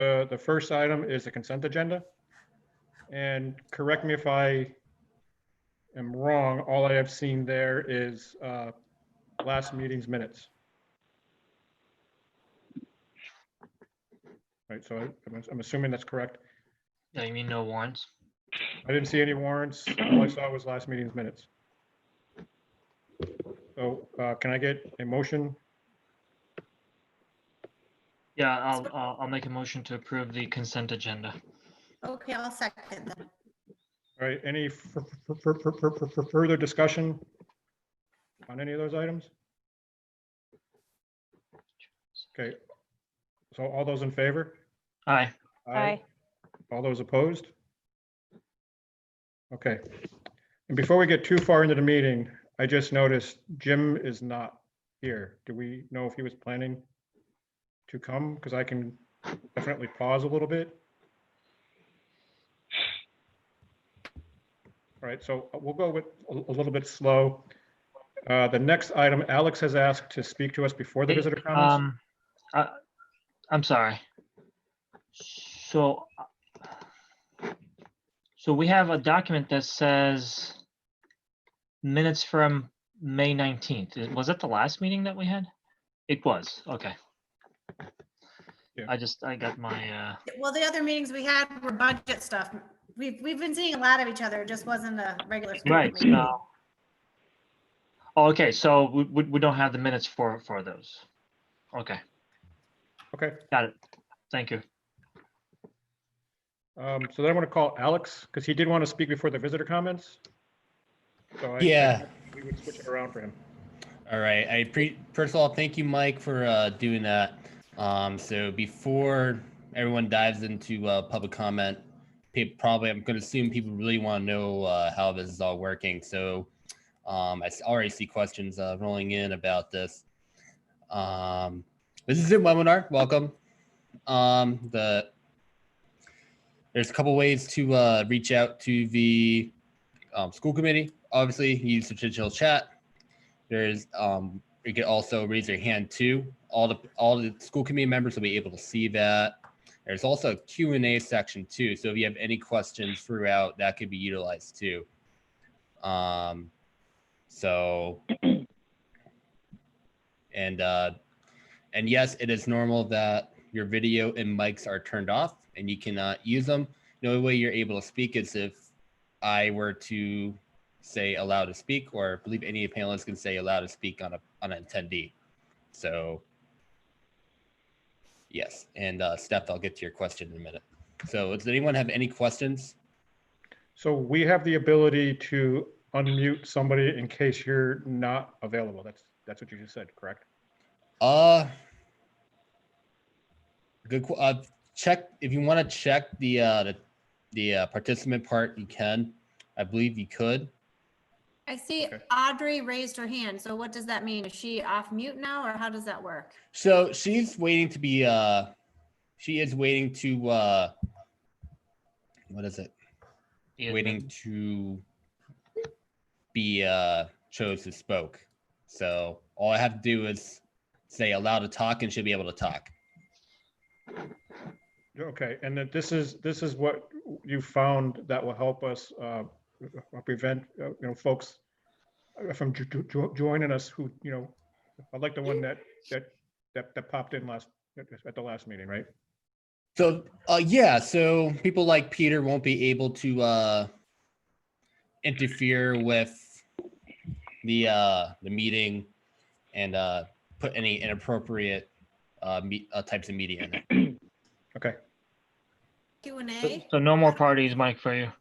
The first item is the consent agenda. And correct me if I am wrong, all I have seen there is last meeting's minutes. Right, so I'm assuming that's correct. Yeah, you mean no warrants? I didn't see any warrants. All I saw was last meeting's minutes. So can I get a motion? Yeah, I'll make a motion to approve the consent agenda. Okay, I'll second that. All right, any further discussion on any of those items? Okay, so all those in favor? Aye. Aye. All those opposed? Okay. And before we get too far into the meeting, I just noticed Jim is not here. Do we know if he was planning to come? Because I can definitely pause a little bit. All right, so we'll go with a little bit slow. The next item, Alex has asked to speak to us before the visitor comments. I'm sorry. So we have a document that says minutes from May 19th. Was that the last meeting that we had? It was, okay. Yeah. I got my, Well, the other meetings we had were budget stuff. We've been seeing a lot of each other. It just wasn't a regular. school right, meeting. so. Oh, okay, so we don't have the minutes for those. Okay, Okay, got it. Thank you. so then I want to call Alex because he did want to speak before the visitor comments. So Yeah. we would switch it around for him. All right. First of all, thank you, Mike, for doing that. So before everyone dives into public comment, I'm going to assume people really want to know how this is all working. So I already see questions rolling in about this. This is a webinar. Welcome. There's a couple ways to reach out to the school committee. Obviously, use the digital chat. There's you can also raise your hand too. All the school committee members will be able to see that. There's also a Q&A section too. So if you have any questions throughout, that could be utilized too. And yes, it is normal that your video and mics are turned off and you cannot use them. The only way you're able to speak is if I were to say allow to speak, or I believe any panelists can say allow to speak on an attendee. So yes, and Steph, I'll get to your question in a minute. So does anyone have any questions? So we have the ability to unmute somebody in case you're not available. That's what you just said, correct? Good. Check if you want to check the participant part. You can. I believe you could. I see Okay. Audrey raised her hand. So what does that mean? Is she off mute now or how does that work? So she's waiting to be. She is waiting to. What is it? Yeah, Waiting to be chose to spoke. So all I have to do is say allow to talk, and she'll be able to talk. Okay, and then this is what you found that will help us prevent folks from joining us who I like the one that popped in at the last meeting, right? So yeah, so people like Peter won't be able to interfere with the meeting and put any inappropriate types of media in it. Okay, Q&A? So no more parties, Mike, for you.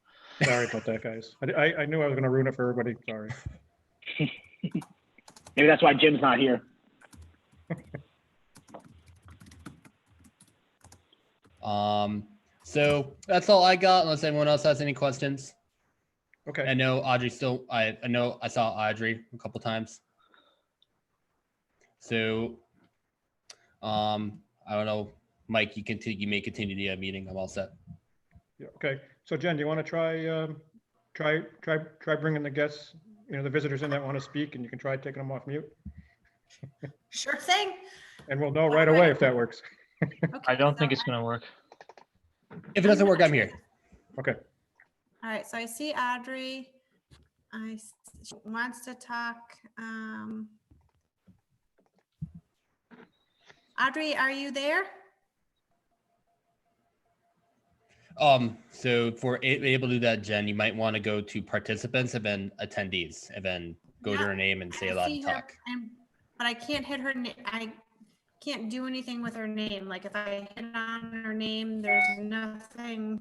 sorry about that, guys. I knew I was going to ruin it for everybody. Sorry. Maybe that's why Jim's not here. So that's all I got, unless anyone else has any questions. Okay. I know Audrey still, I know I saw Audrey a couple times. So, I don't know, Mike, you may continue the meeting. I'm all set. Yeah, okay. So Jen, do you want to try bringing the guests, the visitors in that want to speak, and you can try taking them off mute, Sure thing. and we'll know right away if that works. Okay, I don't think it's going to work. If it doesn't work, I'm here. Okay, All right, so I see Audrey. She wants to talk. Audrey, are you there? So for able to do that, Jen, you might want to go to participants and then attendees, and then go to Yeah, her name and I say allowed see to her, talk. but I can't hit her. I can't do anything with her name. Like if I hit on her name, there's nothing.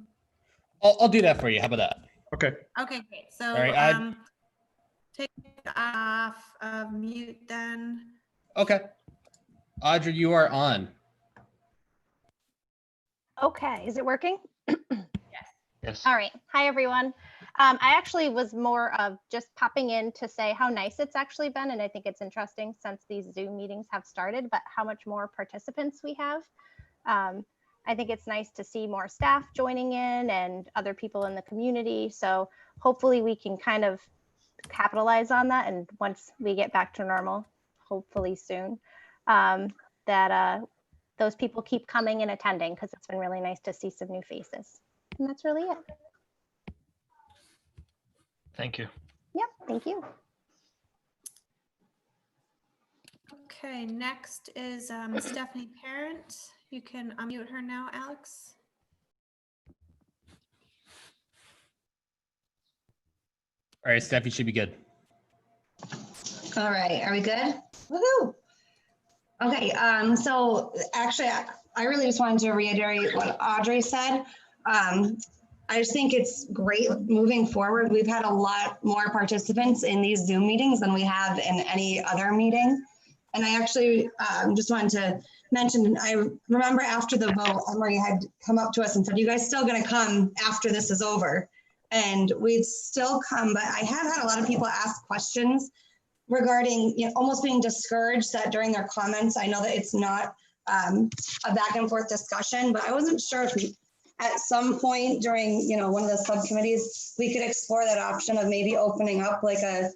I'll do that for you. How about that? okay. Okay, great. So, All right, take off of mute then. Okay. Audrey, you are on. Okay, is it working? Yes. All right. Hi, everyone. I actually was more of just popping in to say how nice it's actually been. And I think it's interesting since these Zoom meetings have started, but how much more participants we have. I think it's nice to see more staff joining in and other people in the community. So hopefully we can kind of capitalize on that. And once we get back to normal, hopefully soon, that those people keep coming and attending, because it's been really nice to see some new faces. And that's really it. Thank you. Yep, thank you. Okay, next is Stephanie Parent. You can unmute her now, Alex. All right, Steph, you should be good. All right, are we good? Woohoo! Okay, so actually, I really just wanted to reiterate what Audrey said. I just think it's great moving forward. We've had a lot more participants in these Zoom meetings than we have in any other meeting. And I actually just wanted to mention, I remember after the vote, Emery had come up to us and said, you guys still gonna come after this is over? And we'd still come, but I have had a lot of people ask questions regarding, you know, almost being discouraged that during their comments, I know that it's not a back and forth discussion, but I wasn't sure if we, at some point during, you know, one of the subcommittees, we could explore that option of maybe opening up like a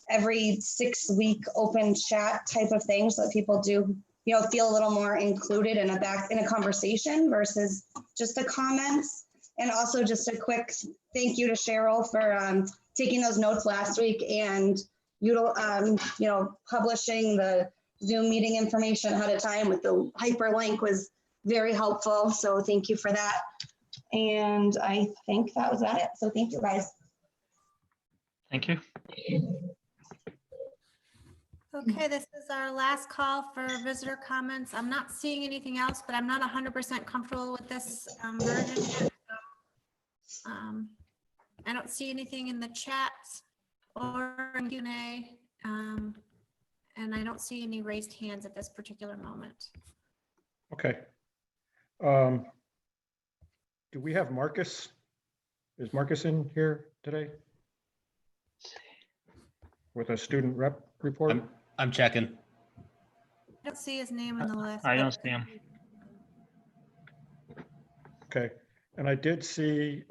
every 6-week open chat type of thing, so that people do, you know, feel a little more included in a conversation versus just the comments. And also just a quick thank you to Cheryl for taking those notes last week and you know, publishing the Zoom meeting information ahead of time with the hyperlink was very helpful. So thank you for that. And I think that was about it. So thank you guys. Thank you. Okay, this is our last call for visitor comments. I'm not seeing anything else, but I'm not 100% comfortable with this version yet. So, I don't see anything in the chat or in Q&A, and I don't see any raised hands at this particular moment. Okay. Do we have Marcus? Is Marcus in here today? With a student rep report? I'm checking. I don't see his name in the list. I but- don't see him. Okay, and I did see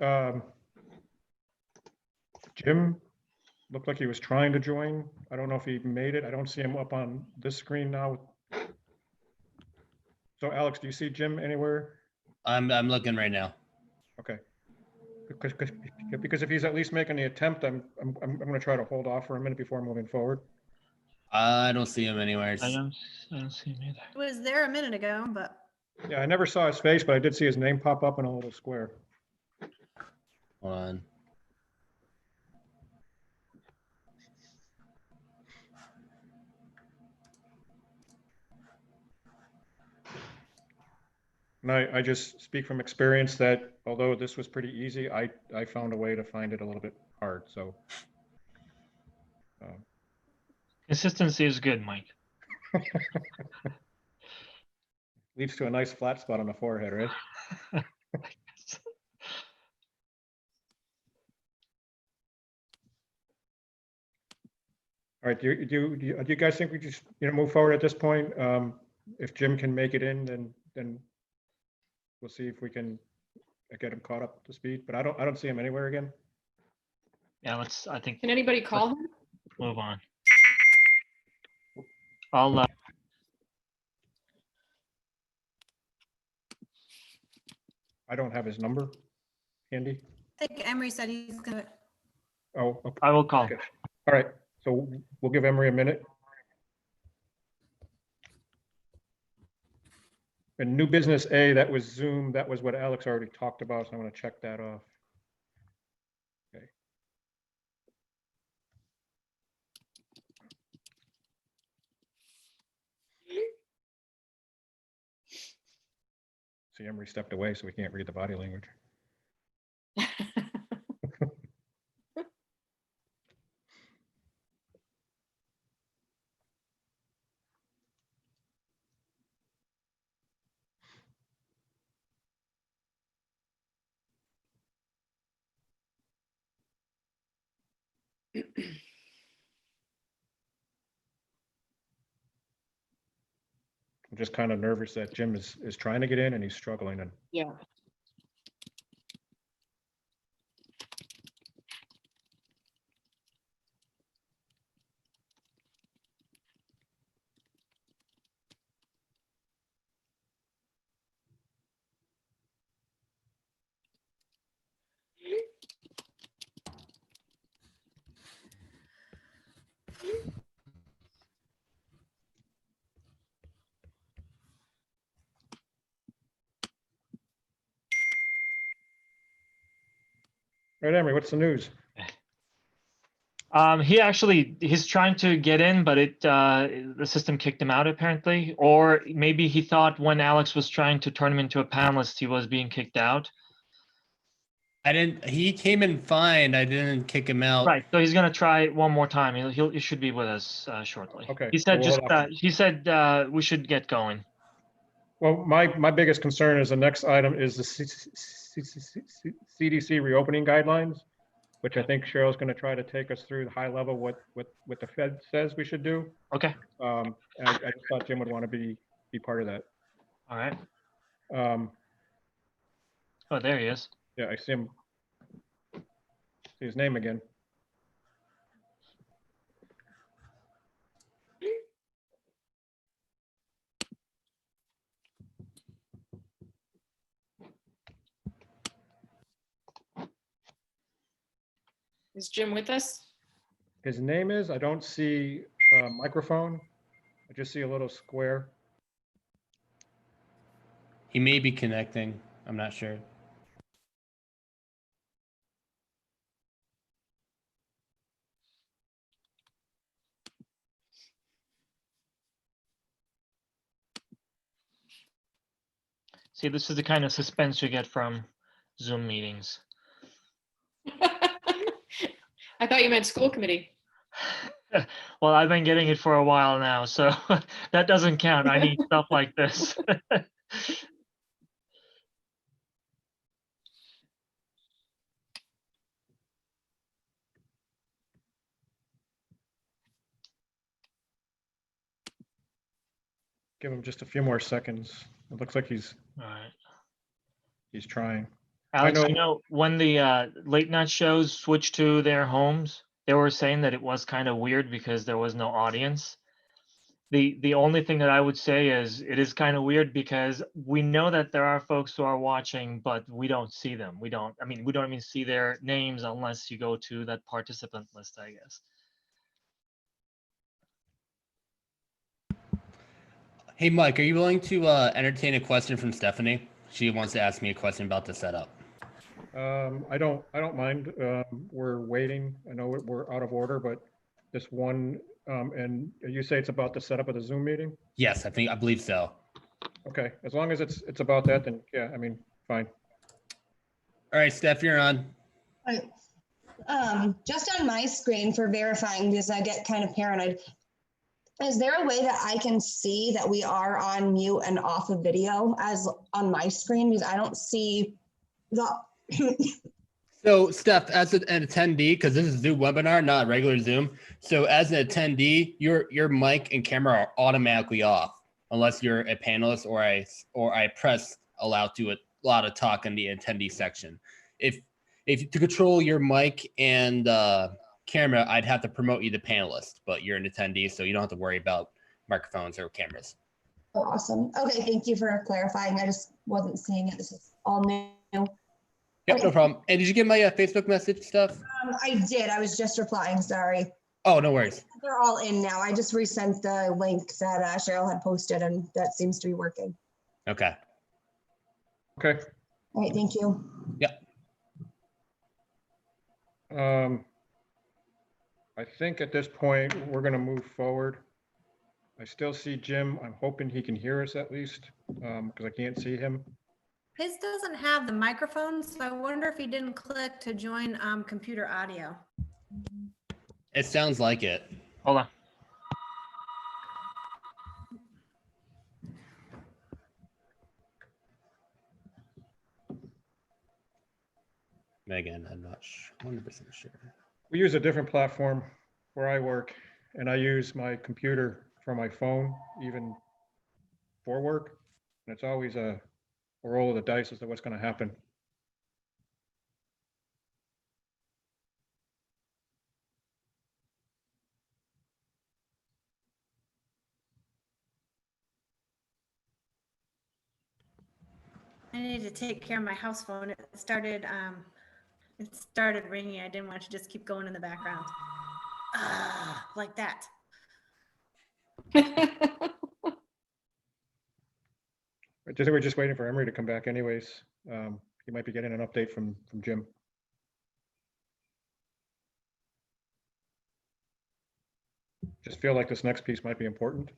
Jim looked like he was trying to join. I don't know if he made it. I don't see him up on this screen now. So Alex, do you see Jim anywhere? I'm looking right now. Okay. Because if he's at least making the attempt, I'm going to try to hold off for a minute before moving forward. I don't see him anywhere. I don't see him either. It was there a minute ago, but Yeah, I never saw his face, but I did see his name pop up in a little square. Hold on. And I just speak from experience that although this was pretty easy, I found a way to find it a little bit hard. So Consistency is good, Mike. leads to a nice flat spot on the forehead, right? All right, do you guys think we just, you know, move forward at this point? If Jim can make it in, then we'll see if we can get him caught up to speed. But I don't see him anywhere again. Yeah, I think Can anybody call him? move on. I'll I don't have his number handy. I think Emery said he's gonna, Oh, okay. I will call. All right, so we'll give Emery a minute. And new business A, that was Zoom. That was what Alex already talked about, so I'm going to check that off. Okay. See, Emery stepped away, so we can't read the body language. I'm just kind of nervous that Jim is trying to get in and he's struggling. And Yeah. all right, Emery, what's the news? He's trying to get in, but the system kicked him out apparently. Or maybe he thought when Alex was trying to turn him into a panelist, he was being kicked out. He came in fine. I didn't kick him out. Right. So he's gonna try it one more time. He should be with us shortly. Okay, He said so we'll hold he said we should get going. Well, my biggest concern is the next item is the CDC Reopening Guidelines, which I think Cheryl's going to try to take us through the high level what the Fed says we should do. Okay. And I just thought Jim would want to be part of that. All right. Oh, there he is. Yeah, I see him. See his name again. Is Jim with us? His name is, I don't see a microphone. I just see a little square. He may be connecting. I'm not sure. See, this is the kind of suspense you get from Zoom meetings. I thought you meant school committee. Well, I've been getting it for a while now, so that doesn't count. I need stuff like this. Give him just a few more seconds. It looks like he's All right. trying. Alex, know- when the late night shows switched to their homes, they were saying that it was kind of weird because there was no audience. The only thing that I would say is it is kind of weird because we know that there are folks who are watching, but we don't see them. We don't even see their names unless you go to that participant list, I guess. Hey, Mike, are you willing to entertain a question from Stephanie? She wants to ask me a question about the setup. I don't mind. We're waiting. I know we're out of order, but this one, and you say it's about the setup of the Zoom meeting? Yes, I believe so. Okay, as long as it's about that, then yeah, I mean, fine. All right, Steph, you're on. Right. Just on my screen for verifying, because I get kind of paranoid. Is there a way that I can see that we are on mute and off of video as on my screen? Because I don't see the. So, Steph, as an attendee, because this is a Zoom webinar, not a regular Zoom. So, as an attendee, your mic and camera are automatically off unless you're a panelist or I press allow to talk in the attendee section. If to control your mic and camera, I'd have to promote you to panelist, but you're an attendee, so you don't have to worry about microphones or cameras. Awesome. Okay, thank you for clarifying. I just wasn't seeing it. This is all new Yep, no problem. And did you get my Facebook message stuff? I did. I was just replying. Sorry. Oh, no worries. They're all in now. I just resent the link that Cheryl had posted, and that seems to be working. Okay. Okay. All right. Thank you. I think at this point, we're gonna move forward. I still see Jim. I'm hoping he can hear us at least, because I can't see him. His doesn't have the microphone, so I wonder if he didn't click to join computer audio. It sounds like it. Hold on. Megan, I'm not 100% sure. We use a different platform where I work, and I use my computer for my phone, even for work. And it's always a roll of the dice as to what's gonna happen. I need to take care of my house phone. It started ringing. I didn't want to just keep going in the background. Like that. We're just waiting for Emery to come back anyways. He might be getting an update from Jim. Just feel like this next piece might be important.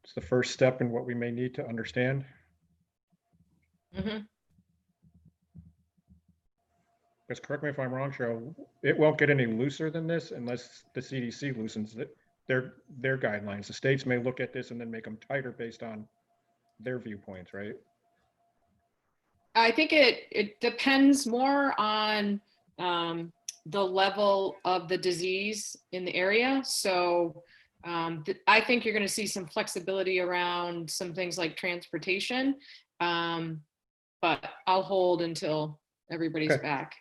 It's the first step in what we may need to understand. Mhm. Because correct me if I'm wrong, Cheryl, it won't get any looser than this unless the CDC loosens it, their guidelines. The states may look at this and then make them tighter based on their viewpoints, right? I think it depends more on the level of the disease in the area. So I think you're going to see some flexibility around some things like transportation, but I'll hold until everybody's Okay. back.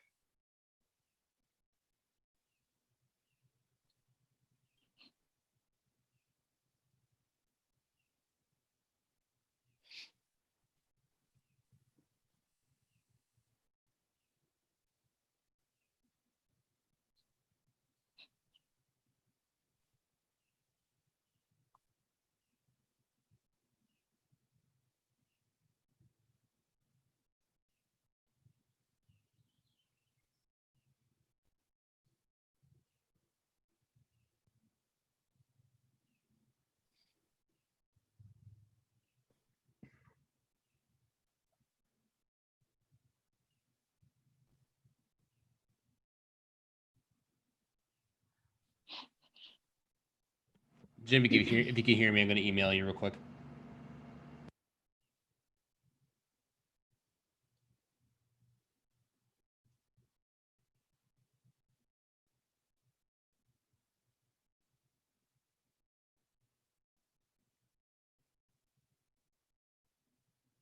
Jim, if you can hear me, I'm going to email you real quick.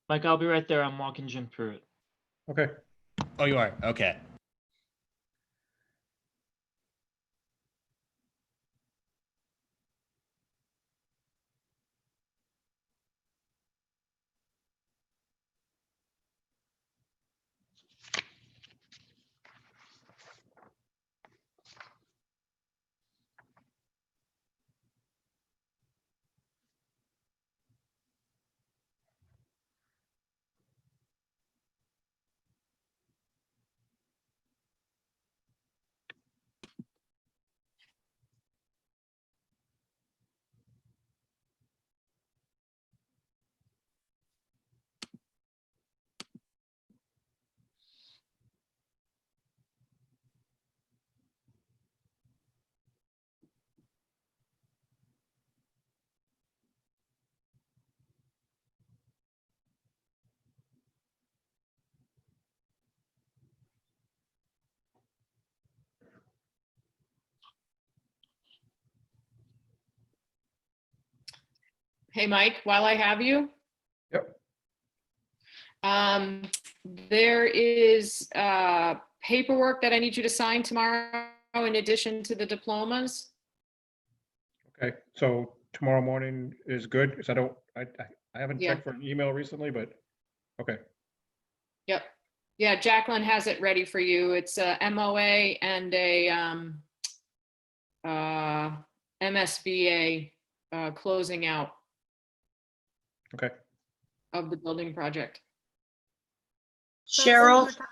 Mike, I'll be right there. I'm walking Jim through it. Okay. Oh, you are? Okay. Hey, Mike, while I have you. Yep. There is paperwork that I need you to sign tomorrow in addition to the diplomas. Okay. So tomorrow morning is good because I haven't Yeah. checked for an email recently, but okay. Yep. Yeah, Jacqueline has it ready for you. It's a MOA and a MSBA closing out Okay. of the building project. So Cheryl, we're talking-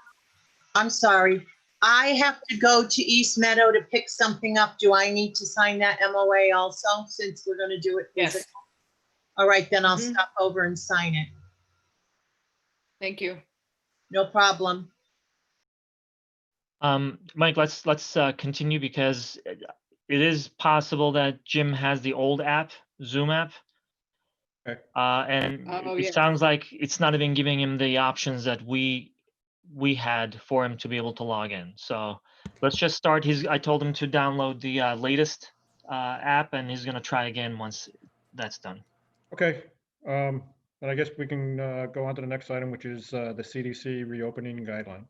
I'm sorry. I have to go to East Meadow to pick something up. Do I need to sign that MOA also, since we're gonna do it Yes. physical? All right, then I'll Mhm. stop over and sign it. Thank you. No problem. Mike, let's continue because it is possible that Jim has the old app, Zoom app. Okay. And Oh, it yeah. sounds like it's not even giving him the options that we had for him to be able to log in. So let's just start. I told him to download the latest app, and he's gonna try again once that's done. Okay. And I guess we can go on to the next item, which is the CDC reopening guidelines.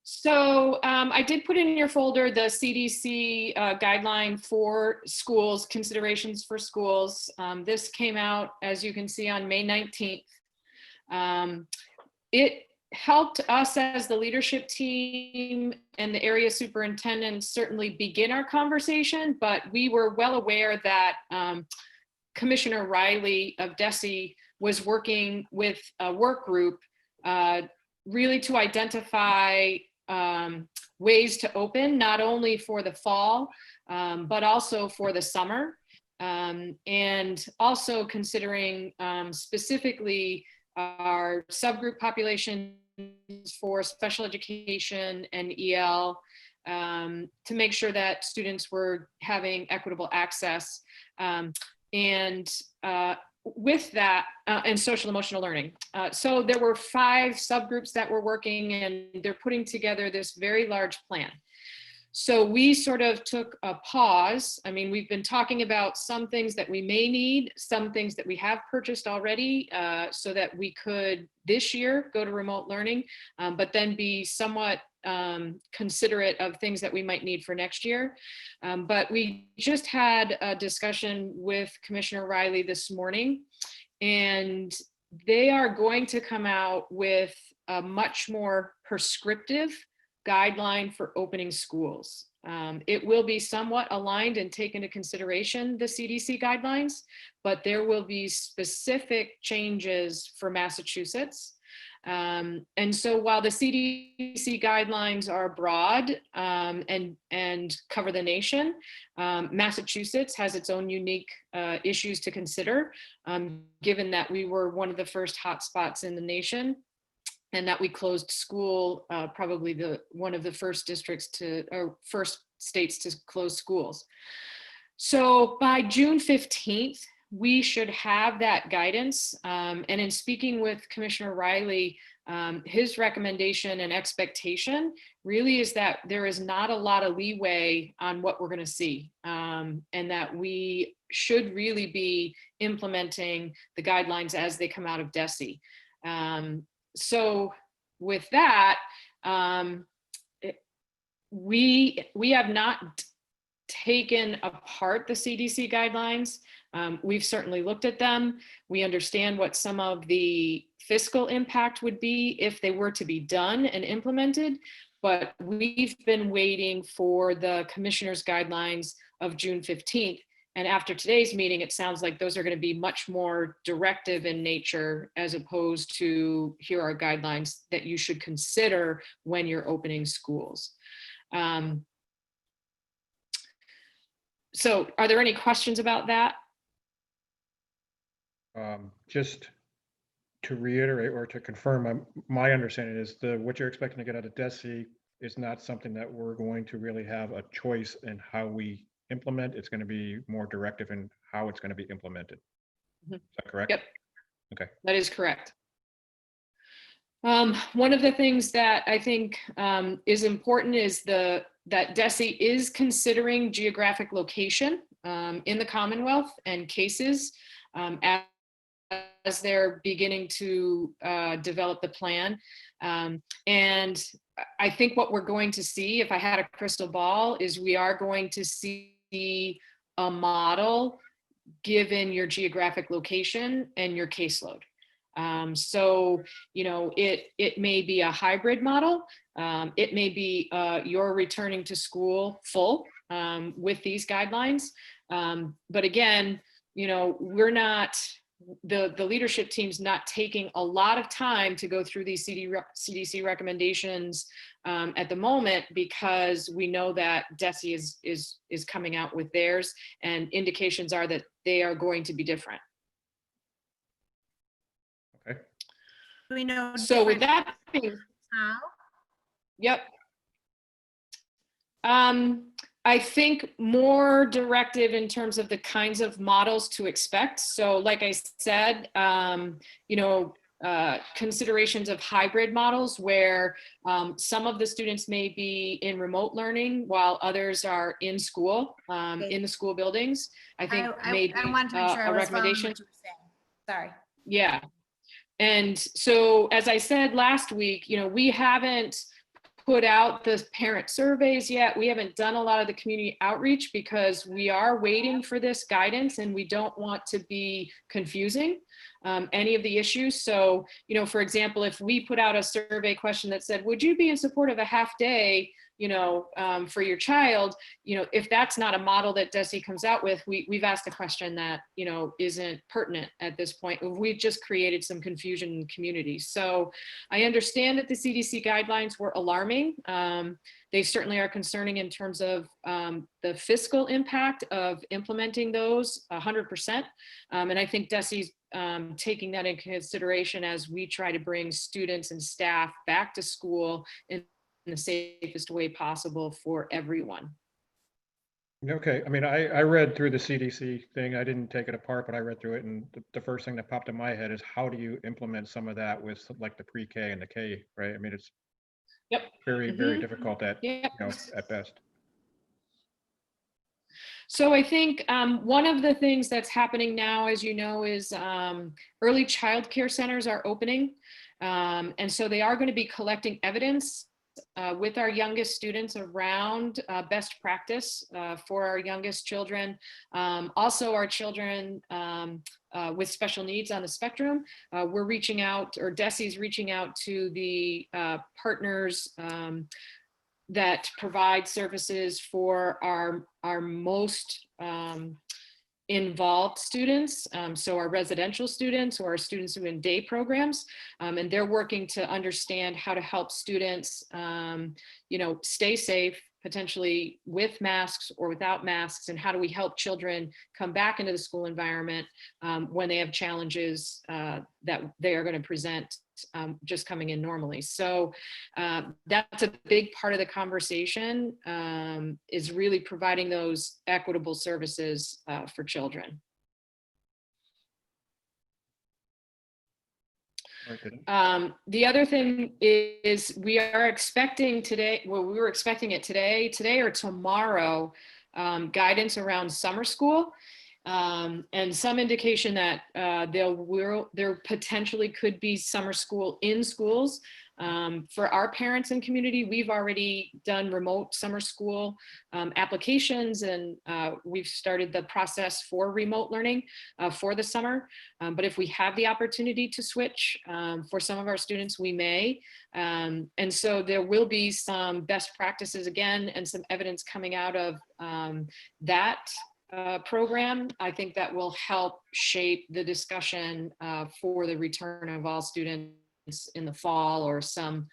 So I did put in your folder the CDC guideline for schools, considerations for schools. This came out, as you can see, on May 19th. It helped us as the leadership team and the area superintendent certainly begin our conversation, but we were well aware that Commissioner Riley of DESE was working with a work group really to identify ways to open, not only for the fall, but also for the summer. And also considering specifically our subgroup populations for special education and EL to make sure that students were having equitable access. And with that, and social emotional learning. So there were 5 subgroups that were working, and they're putting together this very large plan. So we sort of took a pause. I mean, we've been talking about some things that we may need, some things that we have purchased already, so that we could this year go to remote learning, but then be somewhat considerate of things that we might need for next year. But we just had a discussion with Commissioner Riley this morning, and they are going to come out with a much more prescriptive guideline for opening schools. It will be somewhat aligned and take into consideration the CDC guidelines, but there will be specific changes for Massachusetts. And so while the CDC guidelines are broad and cover the nation, Massachusetts has its own unique issues to consider, given that we were one of the first hotspots in the nation, and that we closed school, probably one of the first districts or first states to close schools. So by June 15th, we should have that guidance. And in speaking with Commissioner Riley, his recommendation and expectation really is that there is not a lot of leeway on what we're going to see, and that we should really be implementing the guidelines as they come out of DESE. So with that, we have not taken apart the CDC guidelines. We've certainly looked at them. We understand what some of the fiscal impact would be if they were to be done and implemented, but we've been waiting for the commissioner's guidelines of June 15th. And after today's meeting, it sounds like those are going to be much more directive in nature, as opposed to here are guidelines that you should consider when you're opening schools. So are there any questions about that? Just to reiterate or to confirm, my understanding is what you're expecting to get out of DESE is not something that we're going to really have a choice in how we implement. It's going to be more directive in how it's going to be implemented. Is that correct? Yep. Okay. That is correct. One of the things that I think is important is that DESE is considering geographic location in the Commonwealth and cases as they're beginning to develop the plan. And I think what we're going to see, if I had a crystal ball, is we are going to see a model given your geographic location and your caseload. So, it may be a hybrid model. It may be you're returning to school full with these guidelines. But again, we're not, the leadership team's not taking a lot of time to go through these CDC recommendations at the moment, because we know that DESE is coming out with theirs, and indications are that they are going to be different. Okay. We know. So with different that being, how? yep. I think more directive in terms of the kinds of models to expect. So like I said, considerations of hybrid models where some of the students may be in remote learning while others are in school, in the school buildings. I think maybe I wanted to make sure I a was following recommendation. what you were saying. Sorry. Yeah. And so, as I said last week, we haven't put out the parent surveys yet. We haven't done a lot of the community outreach because we are waiting for this guidance, and we don't want to be confusing any of the issues. So, for example, if we put out a survey question that said, would you be in support of a half day, for your child, if that's not a model that DESE comes out with, we've asked a question that, isn't pertinent at this point. We've just created some confusion in the community. So I understand that the CDC guidelines were alarming. They certainly are concerning in terms of the fiscal impact of implementing those 100%. And I think DESE's taking that into consideration as we try to bring students and staff back to school in the safest way possible for everyone. Okay, I mean, I read through the CDC thing. I didn't take it apart, but I read through it, and the first thing that popped in my head is, how do you implement some of that with like the pre-K and the K, right? I mean, it's very, very difficult at, at best. So I think one of the things that's happening now, as you know, is early child care centers are opening. And so they are going to be collecting evidence with our youngest students around best practice for our youngest children. Also our children with special needs on the spectrum. We're reaching out, or DESE's reaching out to the partners that provide services for our most involved students, so our residential students or our students who are in day programs, and they're working to understand how to help students, stay safe, potentially with masks or without masks, and how do we help children come back into the school environment when they have challenges that they are going to present just coming in normally. So that's a big part of the conversation, is really providing those equitable services for children. The other thing is we are expecting today, well, we were expecting it today or tomorrow, guidance around summer school. And some indication that there potentially could be summer school in schools. For our parents and community, we've already done remote summer school applications, and we've started the process for remote learning for the summer. But if we have the opportunity to switch for some of our students, we may. And so there will be some best practices again, and some evidence coming out of that program. I think that will help shape the discussion for the return of all students in the fall, or some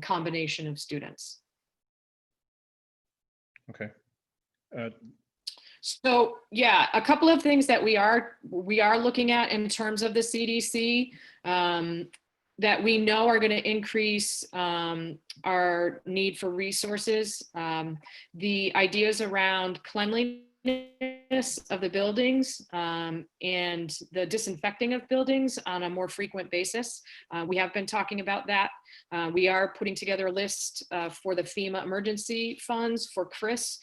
combination of students. Okay. So yeah, a couple of things that we are looking at in terms of the CDC that we know are going to increase our need for resources. The ideas around cleanliness of the buildings and the disinfecting of buildings on a more frequent basis. We have been talking about that. We are putting together a list for the FEMA emergency funds for Chris,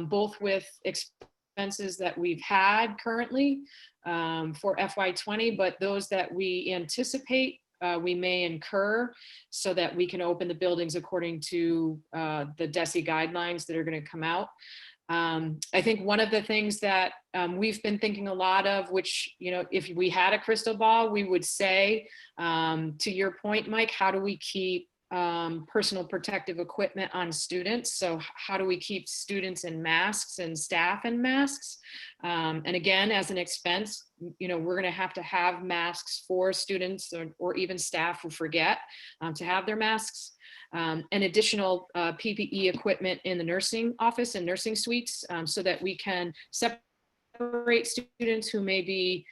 both with expenses that we've had currently for FY20, but those that we anticipate we may incur, so that we can open the buildings according to the DESE guidelines that are going to come out. I think one of the things that we've been thinking a lot of, which, you know, if we had a crystal ball, we would say, to your point, Mike, how do we keep personal protective equipment on students? So how do we keep students in masks and staff in masks? And again, as an expense, you know, we're going to have masks for students or even staff who forget to have their masks. And additional PPE equipment in the nursing office and nursing suites, so that we can separate students who may be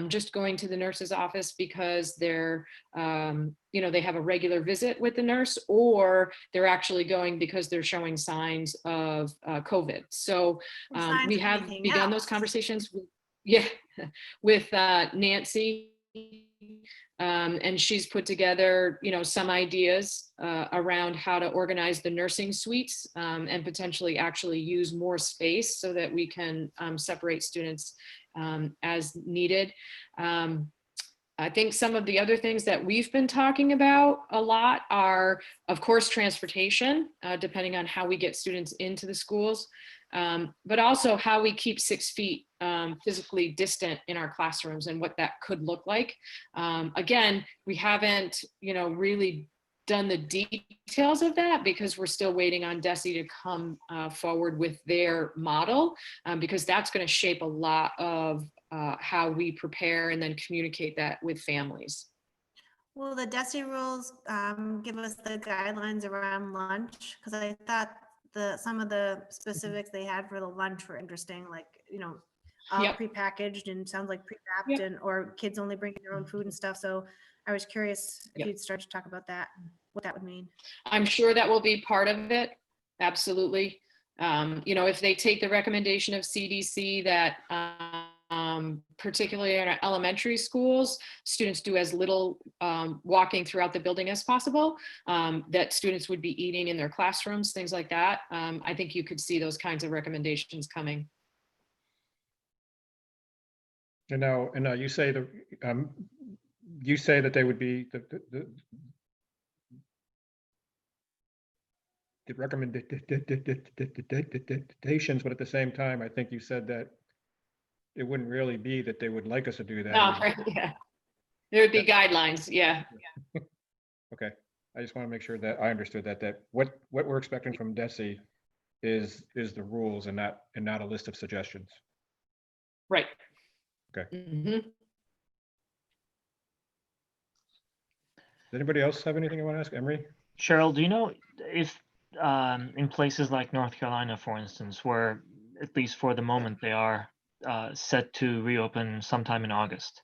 just going to the nurse's office because they're, you know, they have a regular visit with the nurse, or they're actually going because they're showing signs of COVID. So Signs we of have anything begun those else. conversations with Nancy. And she's put together, you know, some ideas around how to organize the nursing suites and potentially actually use more space so that we can separate students as needed. I think some of the other things that we've been talking about a lot are, of course, transportation, depending on how we get students into the schools, but also how we keep 6 feet physically distant in our classrooms and what that could look like. Again, we haven't, you know, really done the details of that because we're still waiting on DESE to come forward with their model, because that's going to shape a lot of how we prepare and then communicate that with families. Will the DESE rules give us the guidelines around lunch? Because I thought some of the specifics they had for the lunch were interesting, like, you know, all Yep. prepackaged and sounds like pre-wrapped, Yep. and or kids only bringing their own food and stuff. So I was curious if Yep. you'd start to talk about that, what that would mean. I'm sure that will be part of it. Absolutely. You know, if they take the recommendation of CDC that particularly in our elementary schools, students do as little walking throughout the building as possible, that students would be eating in their classrooms, things like that. I think you could see those kinds of recommendations coming. And now you say that they would be the recommendations, but at the same time, I think you said that it wouldn't really be that they would like us to do that. Oh, right, yeah. There would be guidelines, yeah. Okay, I just want to make sure that I understood that what we're expecting from DESE is the rules and not a list of suggestions. Right. Okay. Mhm. Does anybody else have anything you want to ask, Emery? Cheryl, do you know if in places like North Carolina, for instance, where at least for the moment they are set to reopen sometime in August,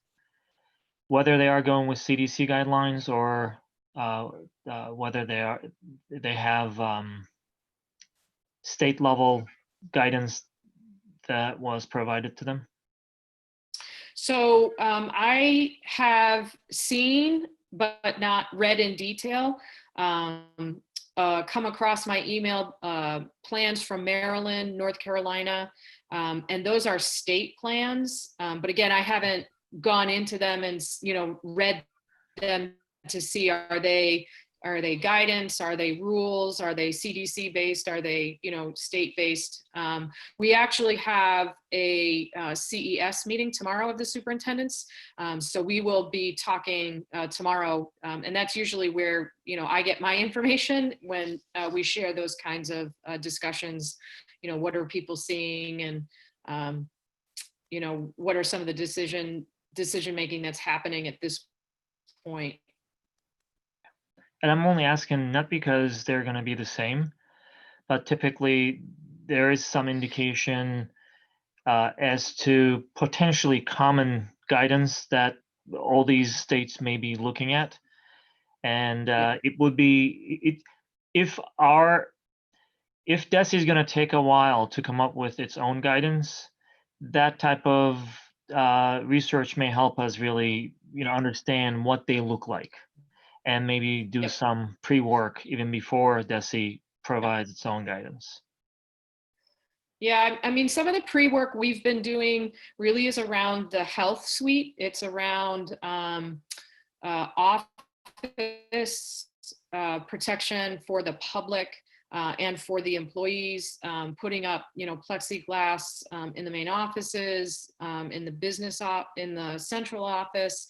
whether they are going with CDC guidelines or whether they have state level guidance that was provided to them? So I have seen, but not read in detail, come across my email plans from Maryland, North Carolina, and those are state plans. But again, I haven't gone into them and, you know, read them to see, are they guidance? Are they rules? Are they CDC based? Are they, you know, state based? We actually have a CES meeting tomorrow of the superintendents. So we will be talking tomorrow, and that's usually where, you know, I get my information when we share those kinds of discussions. You know, what are people seeing, and you know, what are some of the decision making that's happening at this point. And I'm only asking not because they're going to be the same, but typically there is some indication as to potentially common guidance that all these states may be looking at. And it would be, if DESE is going to take a while to come up with its own guidance, that type of research may help us really, you know, understand what they look like, and maybe do some pre-work even before DESE provides its own guidance. Yeah, I mean, some of the pre-work we've been doing really is around the health suite. It's around office protection for the public, and for the employees, putting up, plexiglass in the main offices, in the in the central office.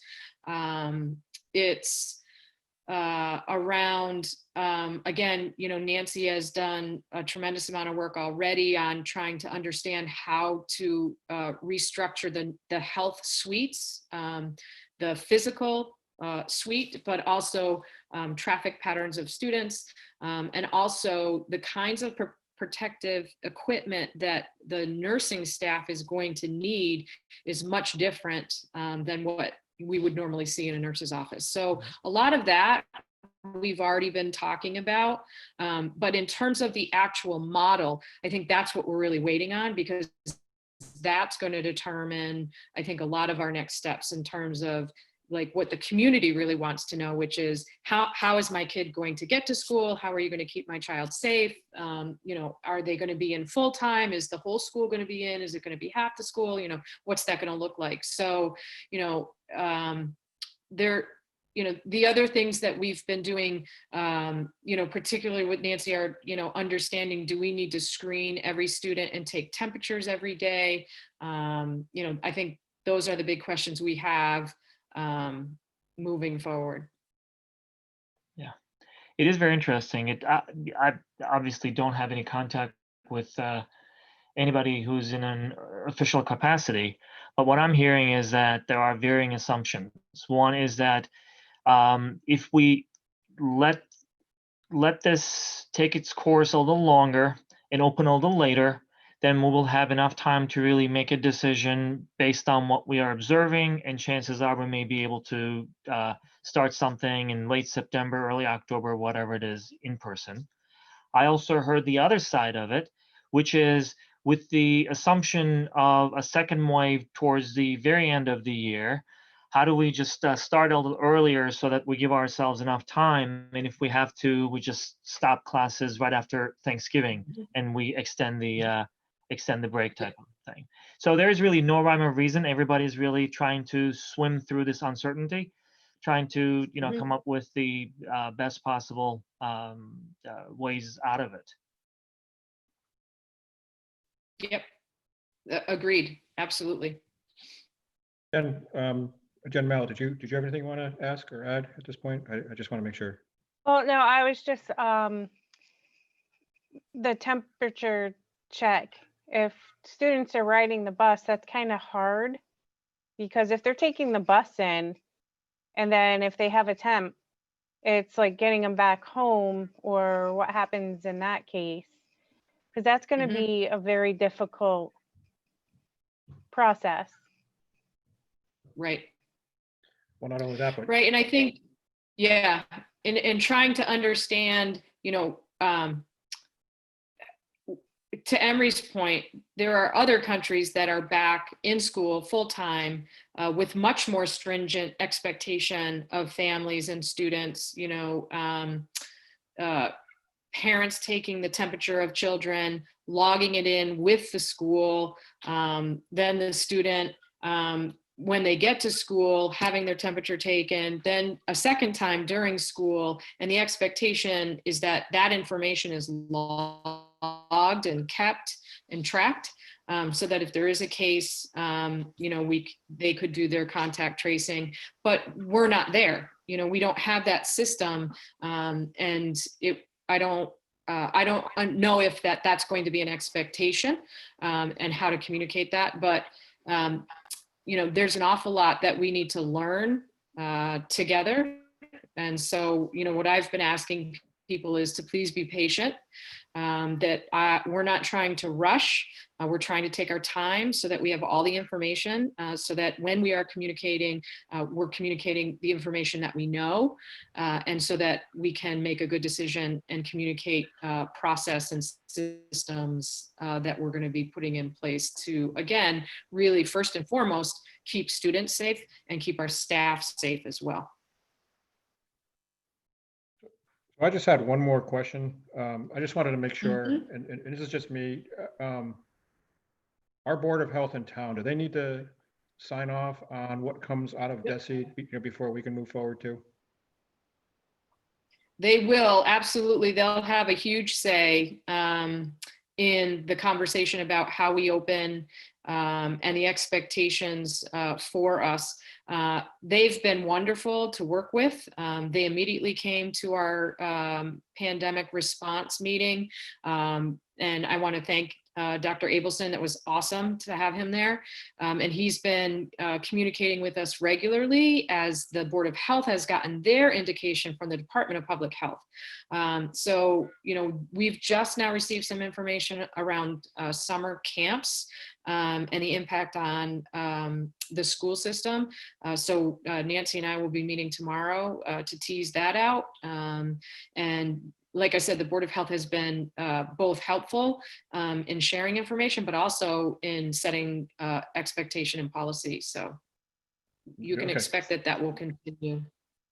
It's around, again, Nancy has done a tremendous amount of work already on trying to understand how to restructure the health suites, the physical suite, but also traffic patterns of students, and also the kinds of protective equipment that the nursing staff is going to need is much different than what we would normally see in a nurse's office. So a lot of that we've already been talking about, but in terms of the actual model, I think that's what we're really waiting on, because that's going to determine, I think, a lot of our next steps in terms of like what the community really wants to know, which is how is my kid going to get to school? How are you going to keep my child safe? Are they going to be in full time? Is the whole school going to be in? Is it going to be half the school? What's that going to look like? So, the other things that we've been doing, particularly with Nancy, are, understanding, do we need to screen every student and take temperatures every day? I think those are the big questions we have moving forward. Yeah, it is very interesting. I obviously don't have any contact with anybody who's in an official capacity, but what I'm hearing is that there are varying assumptions. One is that if we let this take its course a little longer and open a little later, then we will have enough time to really make a decision based on what we are observing, and chances are we may be able to start something in late September, early October, whatever it is, in person. I also heard the other side of it, which is with the assumption of a second wave towards the very end of the year, how do we just start a little earlier so that we give ourselves enough time? And if we have to, we just stop classes right after Thanksgiving and we extend the break type of thing. So there's really no rhyme or reason. Everybody's really trying to swim through this uncertainty, trying to, come up with the best possible ways out of it. Yep. Agreed. Absolutely. And Jen Mel, did you have anything you want to ask or add at this point? I just want to make sure. Well, no, I was just the temperature check. If students are riding the bus, that's kind of hard, because if they're taking the bus in and then if they have a temp, it's like getting them back home, or what happens in that case, because that's going to be a very difficult process. Right. Well, not only that, but Right. And I think, yeah, in trying to understand, to Emery's point, there are other countries that are back in school full time with much more stringent expectation of families and students, parents taking the temperature of children, logging it in with the school, then the student, when they get to school, having their temperature taken, then a second time during school. And the expectation is that that information is logged and kept and tracked, so that if there is a case, they could do their contact tracing. But we're not there. We don't have that system, and I don't know if that's going to be an expectation, and how to communicate that. But there's an awful lot that we need to learn together. And so, what I've been asking people is to please be patient, that we're not trying to rush. We're trying to take our time so that we have all the information, so that when we are communicating, we're communicating the information that we know, and so that we can make a good decision and communicate process and systems that we're going to be putting in place to, again, really first and foremost, keep students safe and keep our staff safe as well. I just had one more question. I just wanted to make sure, and this is just me, our Board of Health in town, do they need to sign off on what comes out of DESE before we can move forward too? They will, absolutely. They'll have a huge say in the conversation about how we open and the expectations for us. They've been wonderful to work with. They immediately came to our pandemic response meeting. And I want to thank Dr. Abelson. That was awesome to have him there. And he's been communicating with us regularly as the Board of Health has gotten their indication from the Department of Public Health. So, you know, we've just now received some information around summer camps and the impact on the school system. So Nancy and I will be meeting tomorrow to tease that out. And like I said, the Board of Health has been both helpful in sharing information, but also in setting expectation and policy. So you can Okay. expect that that will continue.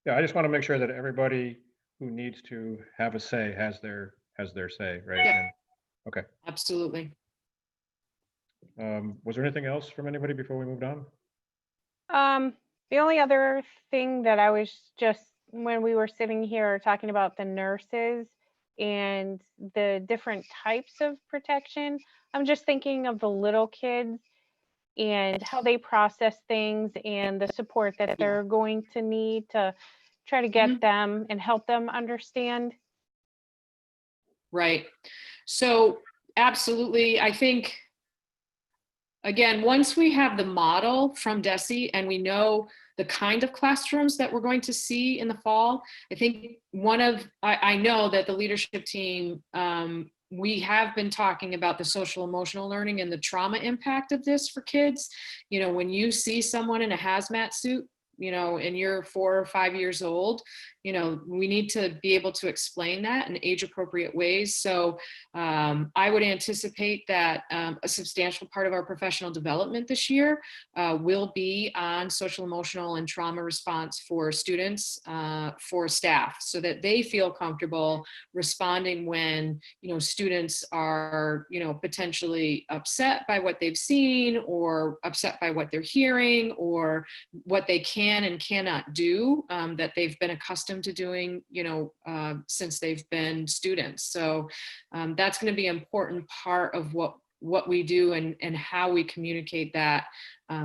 Yeah, I just want to make sure that everybody who needs to have a say has their say, right? Yeah. And- okay. Absolutely. Was there anything else from anybody before we moved on? The only other thing that I was just, when we were sitting here talking about the nurses and the different types of protection, I'm just thinking of the little kids and how they process things and the support that they're going to need to try to get them and help them understand. Right. So absolutely, I think, again, once we have the model from DESE and we know the kind of classrooms that we're going to see in the fall, I think I know that the leadership team, we have been talking about the social emotional learning and the trauma impact of this for kids. You know, when you see someone in a hazmat suit, you know, and you're 4 or 5 years old, you know, we need to be able to explain that in age appropriate ways. So I would anticipate that a substantial part of our professional development this year will be on social emotional and trauma response for students, for staff, so that they feel comfortable responding when, you know, students are, you know, potentially upset by what they've seen or upset by what they're hearing or what they can and cannot do that they've been accustomed to doing, you know, since they've been students. So that's going to be an important part of what we do and how we communicate that,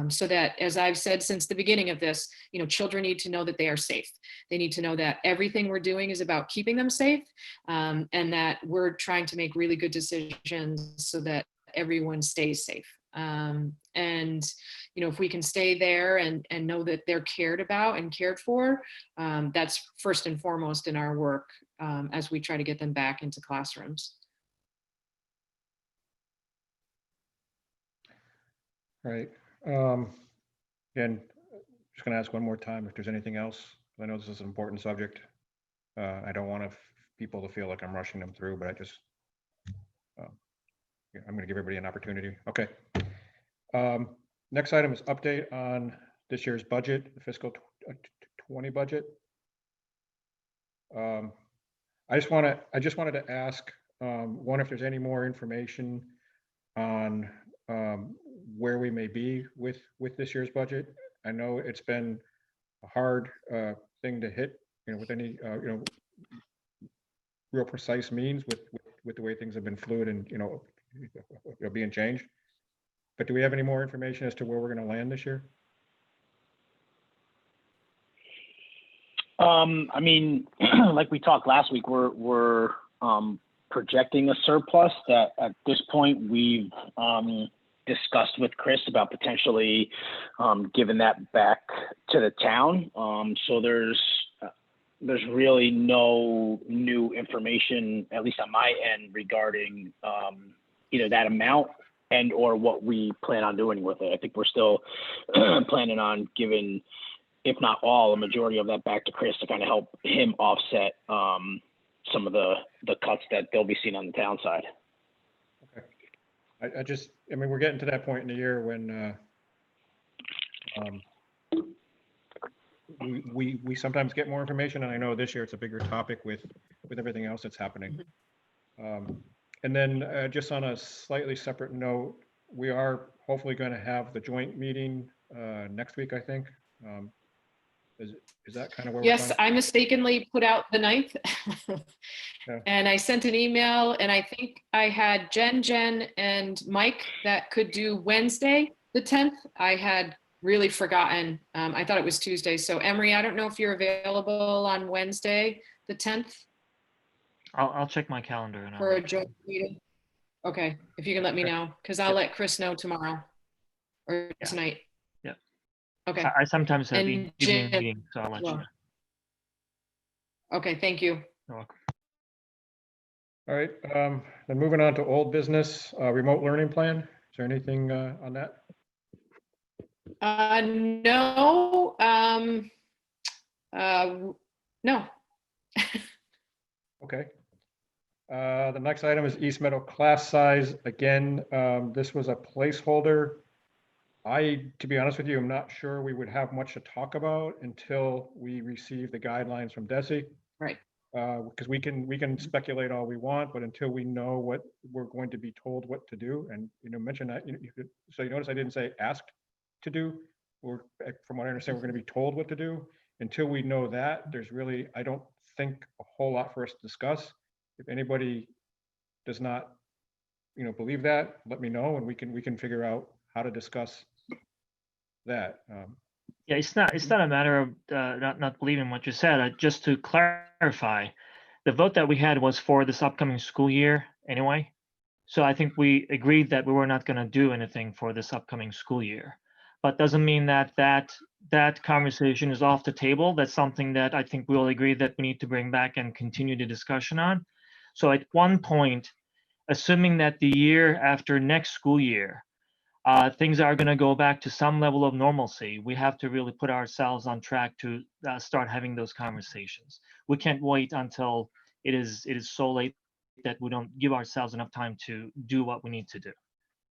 so that, as I've said since the beginning of this, you know, children need to know that they are safe. They need to know that everything we're doing is about keeping them safe, and that we're trying to make really good decisions so that everyone stays safe. And, you know, if we can stay there and know that they're cared about and cared for, that's first and foremost in our work as we try to get them back into classrooms. Right. Again, just going to ask one more time if there's anything else. I know this is an important subject. I don't want people to feel like I'm rushing them through, but yeah, I'm going to give everybody an opportunity. Okay. Next item is update on this year's budget, the fiscal 20 budget. I just wanted to ask one, if there's any more information on where we may be with this year's budget. I know it's been a hard thing to hit, you know, with any you know, real precise means with the way things have been fluid and, you know, being changed. But do we have any more information as to where we're going to land this year? I mean, like we talked last week, we're projecting a surplus that at this point we've discussed with Chris about potentially giving that back to the town. So there's really no new information, at least on my end, regarding either that amount and or what we plan on doing with it. I think we're still planning on giving, if not all, a majority of that back to Chris to kind of help him offset some of the cuts that they'll be seeing on the town side. Okay. I mean, we're getting to that point in the year when we sometimes get more information, and I know this year it's a bigger topic with everything else that's happening. And then just on a slightly separate note, we are hopefully going to have the joint meeting next week, I think. Is that kind of where we're Yes, going? I mistakenly put out the 9th. Yeah. And I sent an email and I think I had Jen and Mike that could do Wednesday, the 10th. I had really forgotten. I thought it was Tuesday. So Emery, I don't know if you're available on Wednesday, the 10th I'll check my calendar and I'll for a let you know. joint meeting. Okay, if you can let me Okay. know, because I'll Yep. let Chris know tomorrow or Yeah. tonight. Yep. Okay, I sometimes have And evening Jen meetings, so I'll let you well. know. okay, thank you. You're welcome. All right, then moving on to old business, remote learning plan. Is there anything on that? No, no. Okay. The next item is East Meadow class size. Again, this was a placeholder. To be honest with you, I'm not sure we would have much to talk about until we receive the guidelines from DESI. Right. Because we can speculate all we want, but until we know what we're going to be told what to do, and mention that so you notice I didn't say asked to do, or from what I understand, we're going to be told what to do. Until we know that, there's really, I don't think, a whole lot for us to discuss. If anybody does not believe that, let me know, and we can figure out how to discuss that. Yeah, it's not a matter of not believing what you said. Just to clarify, the vote that we had was for this upcoming school year anyway. So I think we agreed that we were not going to do anything for this upcoming school year. But doesn't mean that that conversation is off the table. That's something that I think we all agree that we need to bring back and continue the discussion on. So at one point, assuming that the year after next school year, things are going to go back to some level of normalcy, we have to really put ourselves on track to start having those conversations. We can't wait until it is so late that we don't give ourselves enough time to do what we need to do,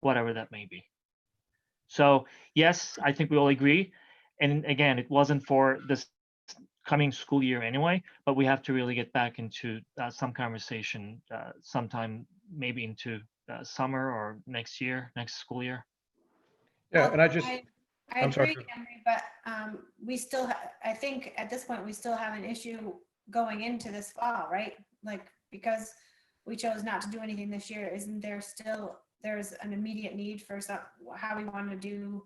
whatever that may be. So yes, I think we all agree. And again, it wasn't for this coming school year anyway, but we have to really get back into some conversation sometime, maybe into summer or next school year. Yeah, and I I'm sorry. agree, Henry, but we still, I think at this point, we still have an issue going into this fall, right? Like, because we chose not to do anything this year, isn't there still, there's an immediate need for how we want to do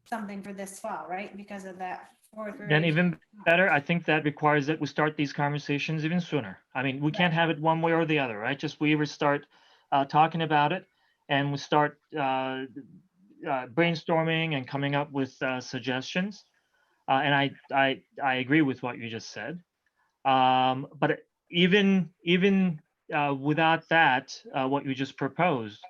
something for this fall, right? Because of that fourth grade. Then even better, I think that requires that we start these conversations even sooner. I mean, we can't have it one way or the other, right? Just we either start talking about it and we start brainstorming and coming up with suggestions. And I agree with what you just said. But even without that, what you just proposed,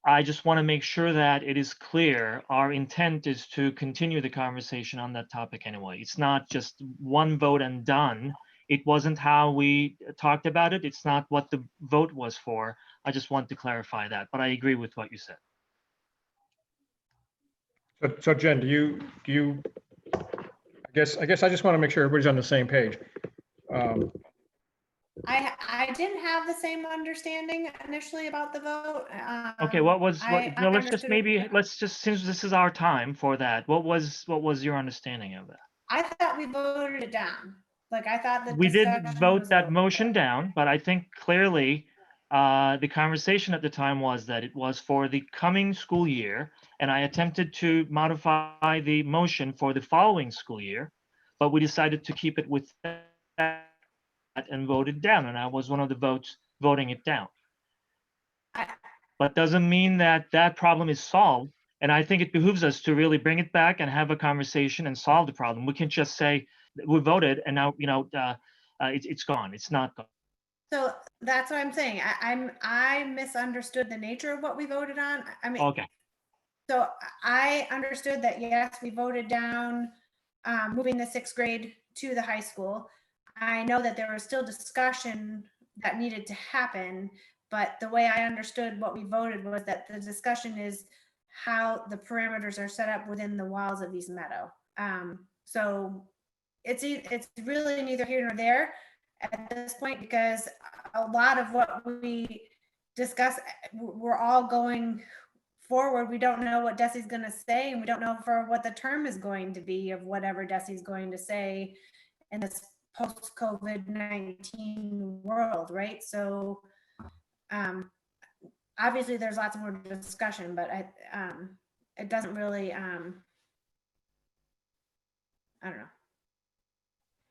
I just want to make sure that it is clear our intent is to continue the conversation on that topic anyway. It's not just one vote and done. It wasn't how we talked about it. It's not what the vote was for. I just want to clarify that, but I agree with what you said. So Jen, do you, I guess I just want to make sure everybody's on the same page. I didn't have the same understanding initially about the vote. Okay, let's just, since this is our time for that, what was your understanding of that? I thought we voted it down. Like, I thought that We did vote that motion down, but I think clearly the conversation at the time was that it was for the coming school year, and I attempted to modify the motion for the following school year, but we decided to keep it with that and voted down, and I was one of the votes voting it down. But doesn't mean that that problem is solved, and I think it behooves us to really bring it back and have a conversation and solve the problem. We can't just say we voted and now it's gone. It's not gone. So that's what I'm saying. I misunderstood the nature of what we voted on. I mean, Okay. So I understood that, yes, we voted down moving the 6th grade to the high school. I know that there was still discussion that needed to happen, but the way I understood what we voted was that the discussion is how the parameters are set up within the walls of East Meadow. So it's really neither here nor there at this point, because a lot of what we discuss, we're all going forward, we don't know what Desi's going to say, and we don't know for what the term is going to be of whatever Desi's going to say in this post-COVID-19 world, right? So obviously there's lots more discussion, but it doesn't really, I don't know.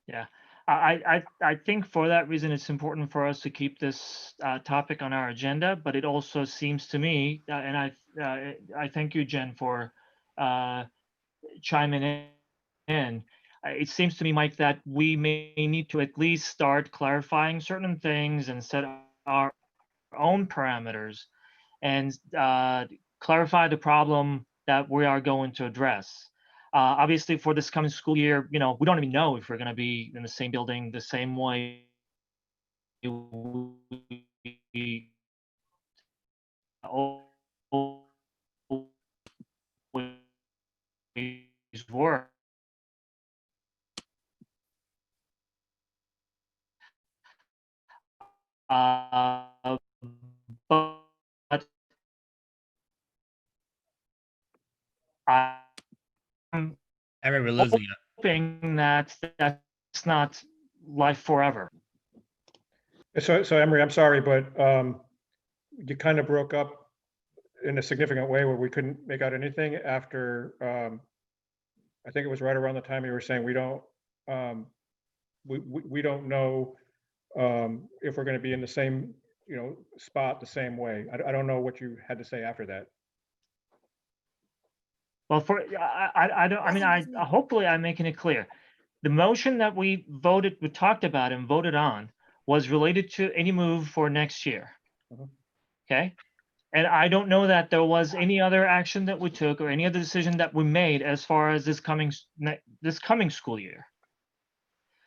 Yeah, I think for that reason, it's important for us to keep this topic on our agenda, but it also seems to me, and I thank you, Jen, for chiming in. It seems to me, Mike, that we may need to at least start clarifying certain things and set our own parameters and clarify the problem that we are going to address. Obviously, for this coming school year, we don't even know if we're going to be in the same building the same way we always were. But I'm I remember losing you. hoping that that's not life forever. So Emery, I'm sorry, but you kind of broke up in a significant way where we couldn't make out anything after, I think it was right around the time you were saying we don't know if we're going to be in the same, spot the same way. I don't know what you had to say after that. Well, hopefully I'm making it clear. The motion that we talked about and voted on was related to any move for next year. Mhm. Okay. And I don't know that there was any other action that we took or any other decision that we made as far as this coming school year.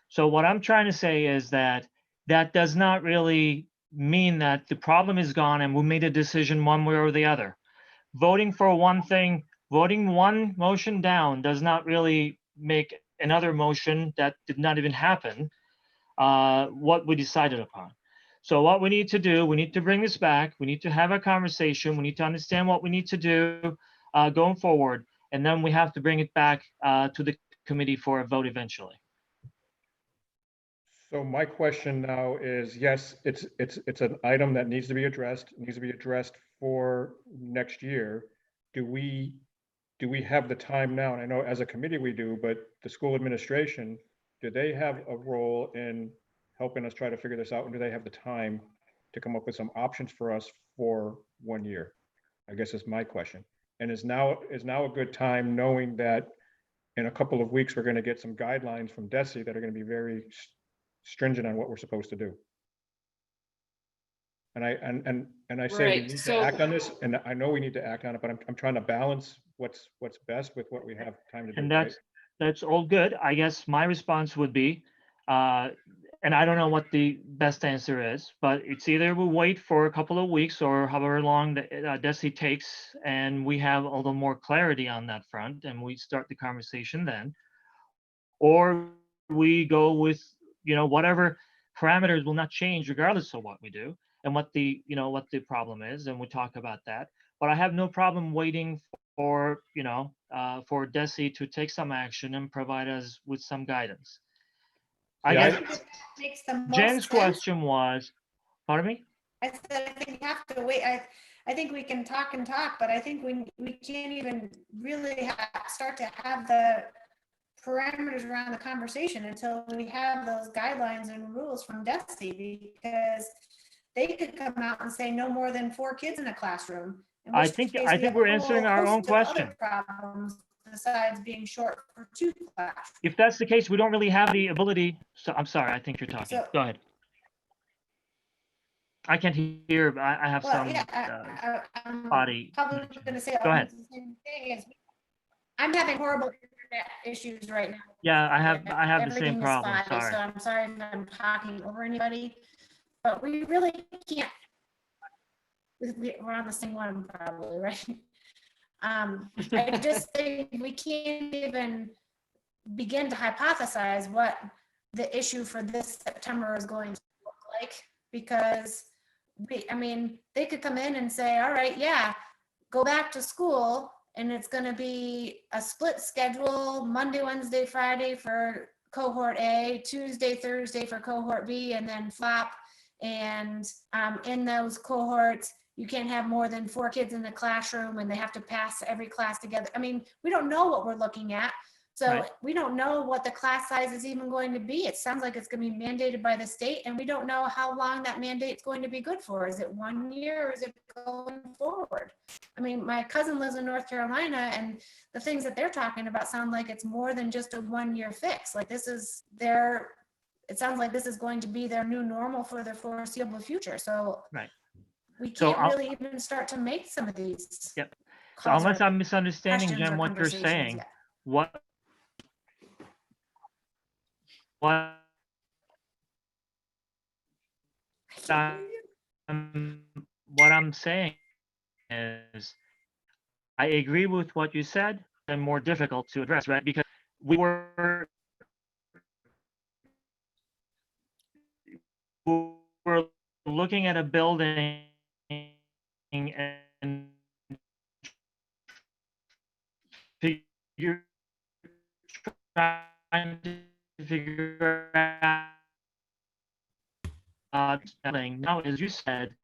So what I'm trying to say is that does not really mean that the problem is gone and we made a decision one way or the other. Voting for one thing, voting one motion down does not really make another motion that did not even happen what we decided upon. So what we need to do, we need to bring this back. We need to have a conversation. We need to understand what we need to do going forward. And then we have to bring it back to the committee for a vote eventually. So my question now is, yes, it's an item that needs to be addressed, for next year. Do we have the time now? And I know as a committee we do, but the school administration, do they have a role in helping us try to figure this out? And do they have the time to come up with some options for us for 1 year? I guess is my question. And is now a good time, knowing that in a couple of weeks, we're going to get some guidelines from DESE that are going to be very stringent on what we're supposed to do. And I say we Right, need so- to act on this, and I know we need to act on it, but I'm trying to balance what's best with what we have time to do. And right? that's all good. I guess my response would be, and I don't know what the best answer is, but it's either we wait for a couple of weeks or however long the DESE takes, and we have a little more clarity on that front, and we start the conversation then, or we go with whatever parameters will not change regardless of what we do and what the problem is, and we talk about that. But I have no problem waiting for for DESE to take some action and provide us with some guidance. I Yeah, guess Makes the most Jen's sense. question was, pardon me? I said, I think you have to wait. I think we can talk and talk, but I think we can't even really start to have the parameters around the conversation until we have those guidelines and rules from DESE, because they could come out and say no more than 4 kids in a classroom. I think we're answering our own question. Problems besides being short for 2 classrooms. If that's the case, we don't really have the ability. So I'm sorry, I think you're talking. Go ahead. I can't hear, but I have some I'm body. probably going to say Go ahead. the same thing. I'm having horrible internet issues right now. Yeah, I have the Everything same is problem. spotty, Sorry. So I'm sorry if I'm talking over anybody, but we really can't. We're on the same one probably, right? I just think we can't even begin to hypothesize what the issue for this September is going to look like, because they could come in and say, all right, yeah, go back to school and it's going to be a split schedule, Monday, Wednesday, Friday for cohort A, Tuesday, Thursday for cohort B, and then flop. And in those cohorts, you can't have more than 4 kids in the classroom and they have to pass every class together. I mean, we don't know what we're looking at. So Right. we don't know what the class size is even going to be. It sounds like it's going to be mandated by the state, and we don't know how long that mandate's going to be good for. Is it 1 year or is it going forward? I mean, my cousin lives in North Carolina, and the things that they're talking about sound like it's more than just a 1-year fix. Like this is their, it sounds like this is going to be their new normal for the foreseeable future. So Right. we So can't I'll- really even start to make some of these. Yep. So calls unless or I'm misunderstanding, questions Jen, or what you're conversations saying, yet. what what I'm saying is I agree with what you said and more difficult to address, right? Because we were looking at a building and figure trying to figure out something. Now, as you said,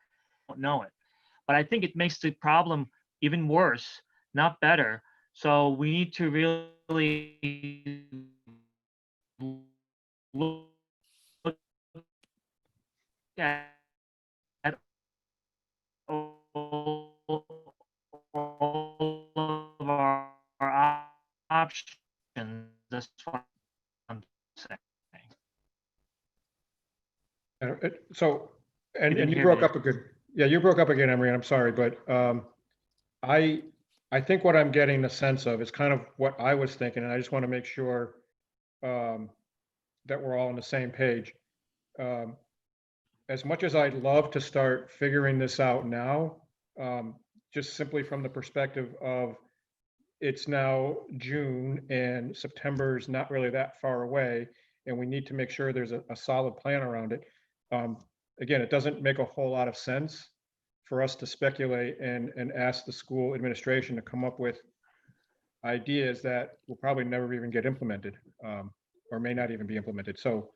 don't know it. But I think it makes the problem even worse, not better. So we need to really look at all of our options. That's what I'm saying. So, and didn't you hear broke me. up a good, yeah, you broke up again, Emery, I'm sorry, but I think what I'm getting a sense of is kind of what I was thinking, and I just want to make sure that we're all on the same page. As much as I'd love to start figuring this out now, just simply from the perspective of it's now June and September's not really that far away, and we need to make sure there's a solid plan around it. Again, it doesn't make a whole lot of sense for us to speculate and ask the school administration to come up with ideas that will probably never even get implemented, or may not even be implemented. So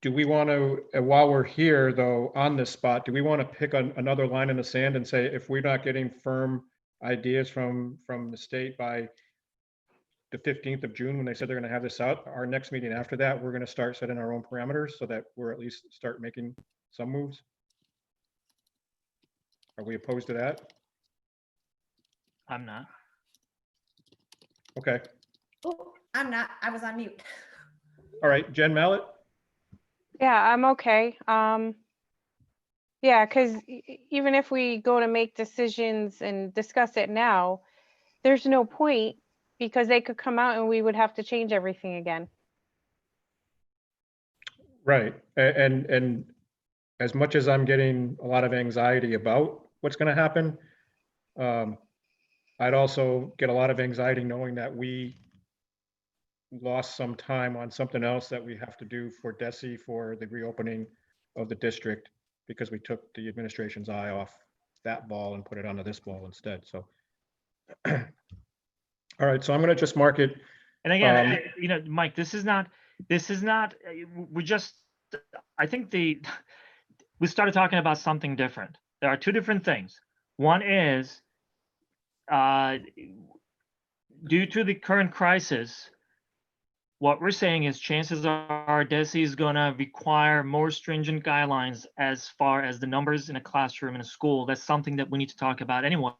do we want to, while we're here though, on this spot, do we want to pick another line in the sand and say, if we're not getting firm ideas from the state by the 15th of June, when they said they're going to have this out, our next meeting after that, we're going to start setting our own parameters so that we're at least start making some moves? Are we opposed to that? I'm not. Okay. Oh, I'm not, I was on mute. All right, Jen Mallett? Yeah, I'm okay. Yeah, because even if we go to make decisions and discuss it now, there's no point because they could come out and we would have to change everything again. Right. And as much as I'm getting a lot of anxiety about what's going to happen, I'd also get a lot of anxiety knowing that we lost some time on something else that we have to do for DESI for the reopening of the district because we took the administration's eye off that ball and put it onto this ball instead. So, all right, so I'm going to just mark it. And again, you know, Mike, this is not, we just, I think we started talking about something different. There are two different things. One is, due to the current crisis, what we're saying is chances are DESI is going to require more stringent guidelines as far as the numbers in a classroom in a school. That's something that we need to talk about anyway,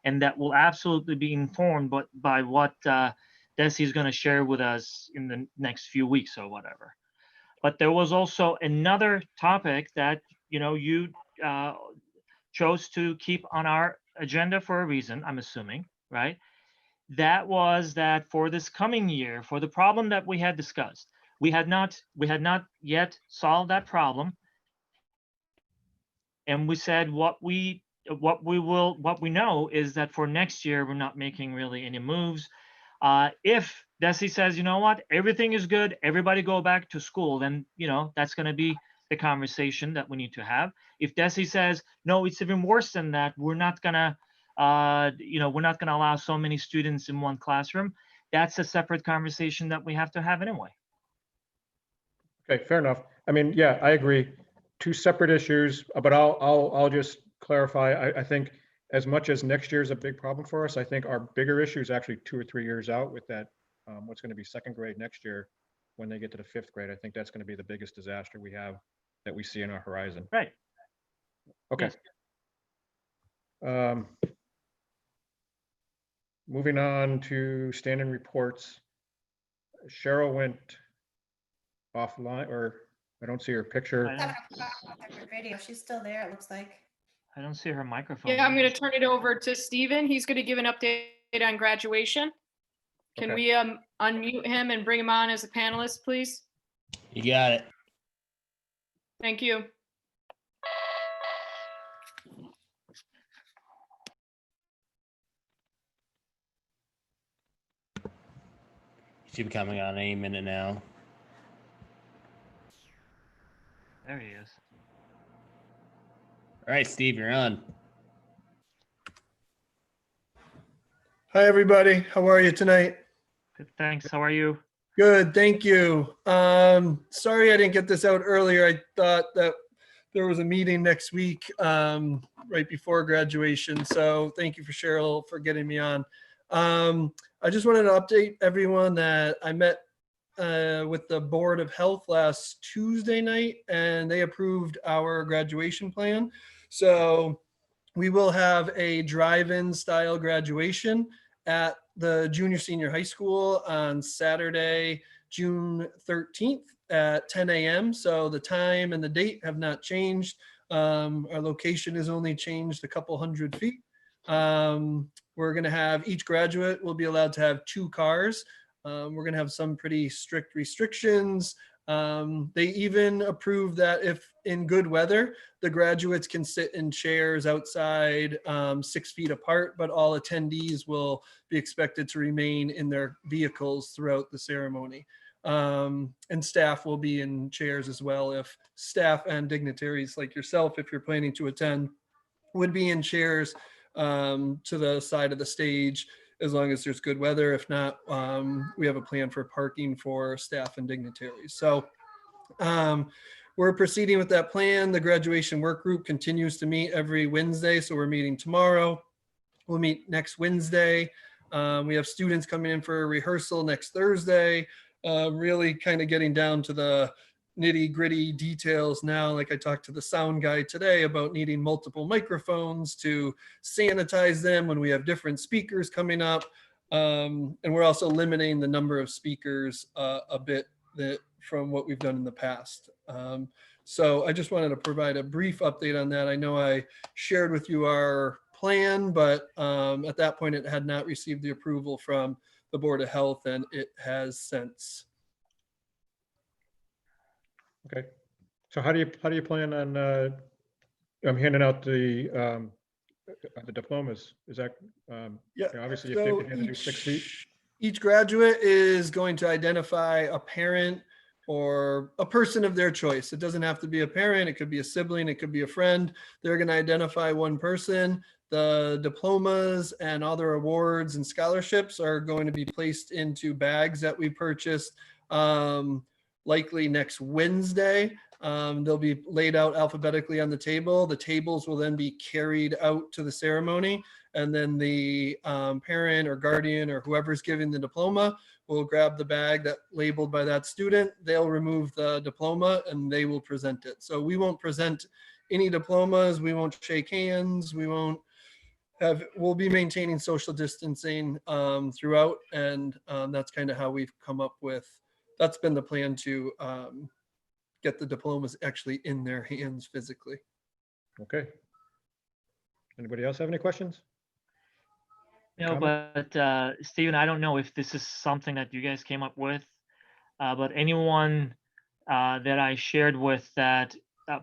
and that will absolutely be informed by what DESI is going to share with us in the next few weeks or whatever. But there was also another topic that, you know, you chose to keep on our agenda for a reason, I'm assuming, right? That was that for this coming year, for the problem that we had discussed, we had not yet solved that problem. And we said what we know is that for next year, we're not making really any moves. If DESI says, you know what, everything is good, everybody go back to school, then, you know, that's going to be the conversation that we need to have. If DESI says, no, it's even worse than that, we're not going to we're not going to allow so many students in one classroom. That's a separate conversation that we have to have anyway. Okay, fair enough. I mean, yeah, I agree. Two separate issues, but I'll just clarify. I think as much as next year is a big problem for us, I think our bigger issue is actually 2 or 3 years out with that, what's going to be second grade next year when they get to the fifth grade. I think that's going to be the biggest disaster we have that we see in our horizon. Right. Okay. Yes. Moving on to standing reports. Cheryl went offline, or I don't see her picture. I don't- Radio, she's still there, it looks like. I don't see her microphone. Yeah, I'm going to turn it over to Stephen. He's going to give an update on graduation. Can Okay. we unmute him and bring him on as a panelist, please? You got it. Thank you. Should be coming on any minute now. There he is. All right, Steve, you're on. Hi, everybody. How are you tonight? Good, thanks. How are you? Good, thank you. Sorry I didn't get this out earlier. I thought that there was a meeting next week right before graduation. So thank you for Cheryl for getting me on. I just wanted to update everyone that I met with the Board of Health last Tuesday night, and they approved our graduation plan. So we will have a drive-in style graduation at the junior senior high school on Saturday, June 13th at 10 a.m. So the time and the date have not changed. Our location has only changed a couple hundred feet. We're going to have each graduate will be allowed to have 2 cars. We're going to have some pretty strict restrictions. They even approved that if in good weather, the graduates can sit in chairs outside 6 feet apart, but all attendees will be expected to remain in their vehicles throughout the ceremony. And staff will be in chairs as well. If staff and dignitaries like yourself, if you're planning to attend, would be in chairs to the side of the stage as long as there's good weather. If not, we have a plan for parking for staff and dignitaries. So we're proceeding with that plan. The graduation work group continues to meet every Wednesday. So we're meeting tomorrow. We'll meet next Wednesday. We have students coming in for a rehearsal next Thursday. Really kind of getting down to the nitty gritty details now. Like I talked to the sound guy today about needing multiple microphones to sanitize them when we have different speakers coming up. And we're also limiting the number of speakers a bit from what we've done in the past. So I just wanted to provide a brief update on that. I know I shared with you our plan, but at that point it had not received the approval from the Board of Health, and it has since. Okay. So how do you plan on handing out the diplomas? Is that Yeah. obviously if So they can do 6 feet? each graduate is going to identify a parent or a person of their choice. It doesn't have to be a parent. It could be a sibling. It could be a friend. They're going to identify one person. The diplomas and other awards and scholarships are going to be placed into bags that we purchased likely next Wednesday. They'll be laid out alphabetically on the table. The tables will then be carried out to the ceremony. And then the parent or guardian or whoever's giving the diploma will grab the bag that labeled by that student. They'll remove the diploma and they will present it. So we won't present any diplomas. We won't shake hands. We'll be maintaining social distancing throughout. And that's kind of how we've come up with, that's been the plan to get the diplomas actually in their hands physically. Okay. Anybody else have any questions? No, but Stephen, I don't know if this is something that you guys came up with, but anyone that I shared with that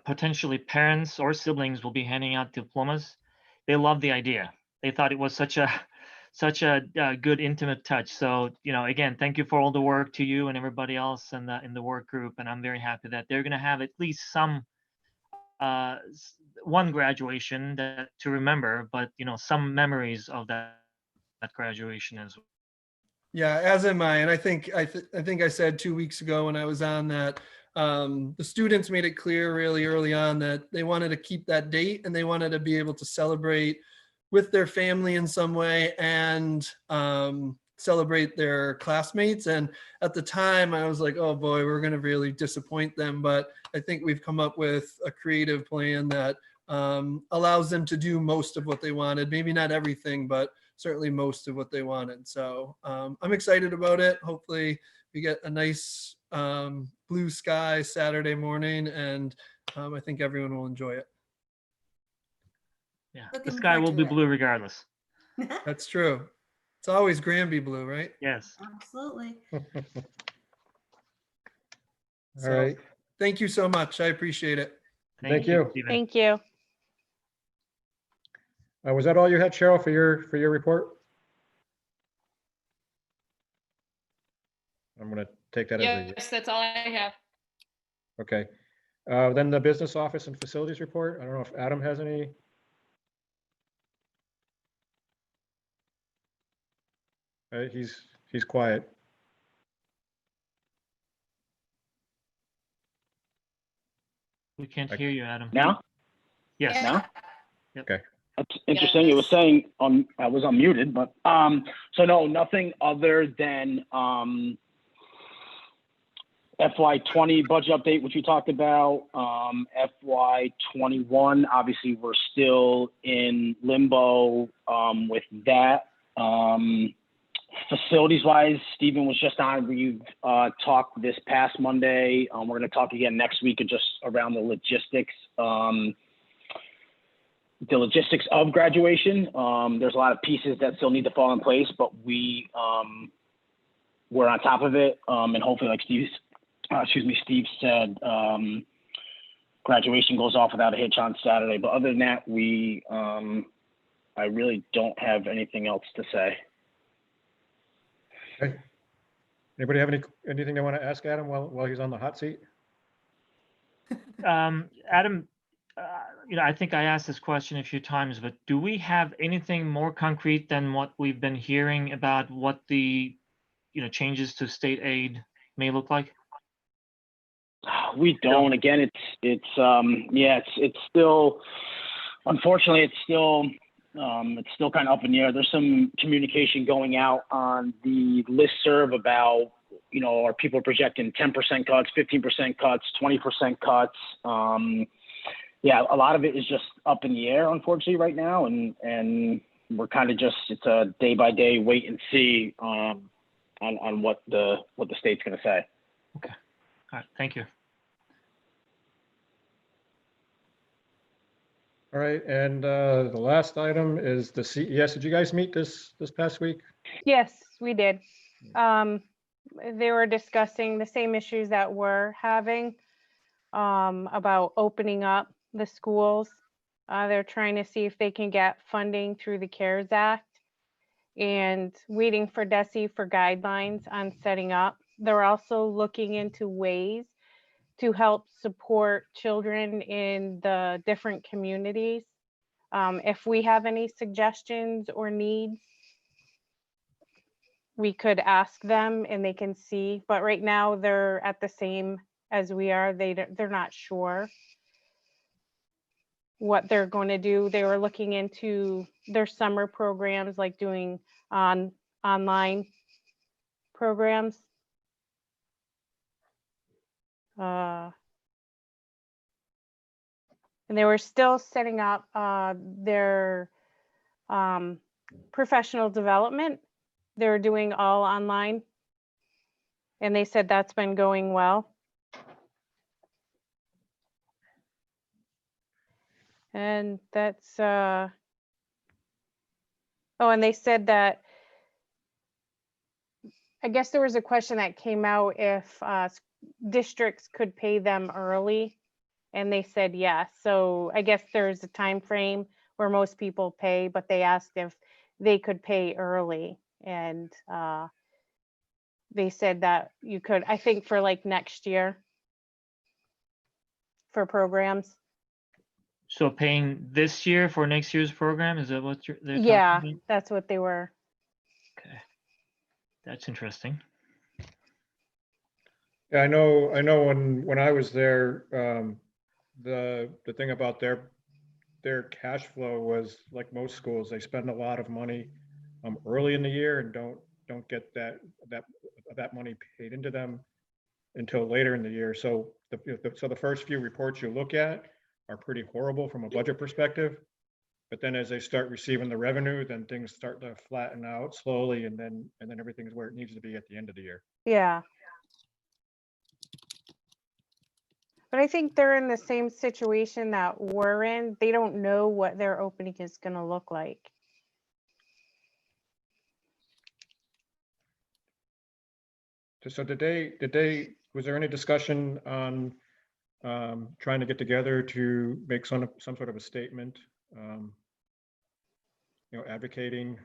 potentially parents or siblings will be handing out diplomas, they love the idea. They thought it was such a good intimate touch. So, again, thank you for all the work to you and everybody else in the work group. And I'm very happy that they're going to have at least some one graduation that to remember, but some memories of that graduation as well. Yeah, as am I. And I think I said 2 weeks ago when I was on that the students made it clear really early on that they wanted to keep that date and they wanted to be able to celebrate with their family in some way and celebrate their classmates. And at the time I was like, oh boy, we're going to really disappoint them. But I think we've come up with a creative plan that allows them to do most of what they wanted. Maybe not everything, but certainly most of what they wanted. So I'm excited about it. Hopefully we get a nice blue sky Saturday morning, and I think everyone will enjoy it. Yeah, Looking the sky will forward be to it. blue regardless. That's true. It's always Granby blue, right? Yes. Absolutely. All So, right, thank you so much. I appreciate it. Thank you. Stephen. Thank you. was that all you had, Cheryl, for your report? I'm gonna take that as a, Yes, that's all I have. okay. Then the business office and facilities report. I don't know if Adam has any. He's quiet. We can't hear you, Adam. Now? Yes. Now? Okay. That's interesting. It was saying I was unmuted, but so no, nothing other than FY20 budget update, which we talked about. FY21, obviously we're still in limbo with that. Facilities wise, Stephen was just on. We've talked this past Monday. We're going to talk again next week just around the logistics. The logistics of graduation. There's a lot of pieces that still need to fall in place, but we're on top of it. And hopefully, like Steve said, graduation goes off without a hitch on Saturday. But other than that, I really don't have anything else to say. Okay. Anybody have anything they want to ask Adam while he's on the hot seat? Adam, I think I asked this question a few times, but do we have anything more concrete than what we've been hearing about what the, changes to state aid may look like? We don't. Again, it's still, unfortunately, it's still kind of up in the air. There's some communication going out on the listserv about, are people projecting 10% cuts, 15% cuts, 20% cuts? A lot of it is just up in the air, unfortunately, right now, and we're kind of it's a day by day wait and see on what the state's going to say. Okay. All right. Thank you. All right, and the last item is the CES. Did you guys meet this past week? Yes, we did. They were discussing the same issues that we're having about opening up the schools. They're trying to see if they can get funding through the CARES Act and waiting for DESE for guidelines on setting up. They're also looking into ways to help support children in the different communities. If we have any suggestions or needs, we could ask them and they can see, but right now they're at the same as we are. They're not sure what they're going to do. They were looking into their summer programs, like doing online programs. And they were still setting up their professional development. They're doing all online. And they said that's been going well. And that's, oh, and they said that, I guess there was a question that came out if districts could pay them early. And they said yes. So I guess there's a time frame where most people pay, but they asked if they could pay early. And they said that you could, I think for like next year for programs. So paying this year for next year's program, is that what they're talking Yeah, about? that's what they were. Okay. That's interesting. Yeah, I know when I was there, the thing about their cash flow was like most schools, they spend a lot of money early in the year and don't get that money paid into them until later in the year. So the first few reports you look at are pretty horrible from a budget perspective. But then as they start receiving the revenue, then things start to flatten out slowly, and then everything's where it needs to be at the end of the year. Yeah. But I think they're in the same situation that we're in. They don't know what their opening is going to look like. So was there any discussion on trying to get together to make some sort of a statement, advocating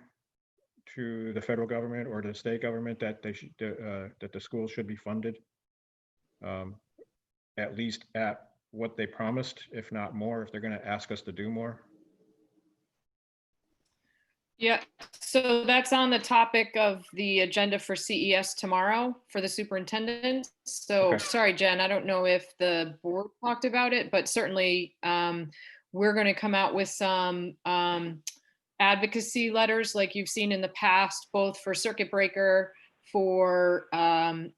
to the federal government or to the state government that they should, that the schools should be funded, at least at what they promised, if not more, if they're going to ask us to do more? Yeah, so that's on the topic of the agenda for CES tomorrow for the superintendent. So Okay. sorry, Jen, I don't know if the board talked about it, but certainly we're going to come out with some advocacy letters like you've seen in the past, both for circuit breaker, for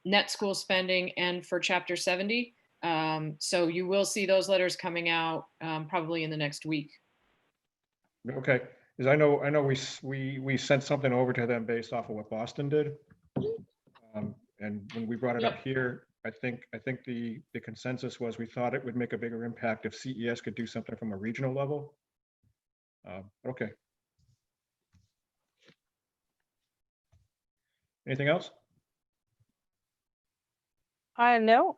net school spending, and for Chapter 70. So you will see those letters coming out probably in the next week. Okay, because I know we sent something over to them based off of what Boston did, and when we brought it up here, I think the consensus was we thought it would make a bigger impact if CES could do something from a regional level. Okay. Anything else? No.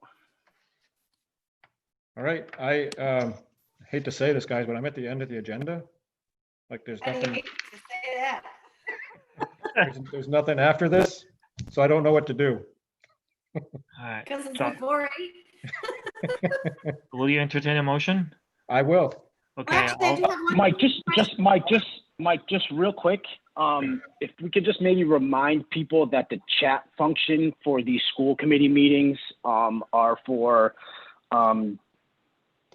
All right. I hate to say this, guys, but I'm at the end of the agenda. Like there's nothing. There's nothing after this, so I don't know what to do. All right. Because it's So before 8. will you entertain a motion? I will. Okay. Actually, I do have one. Mike, just real quick. If we could just maybe remind people that the chat function for these school committee meetings are for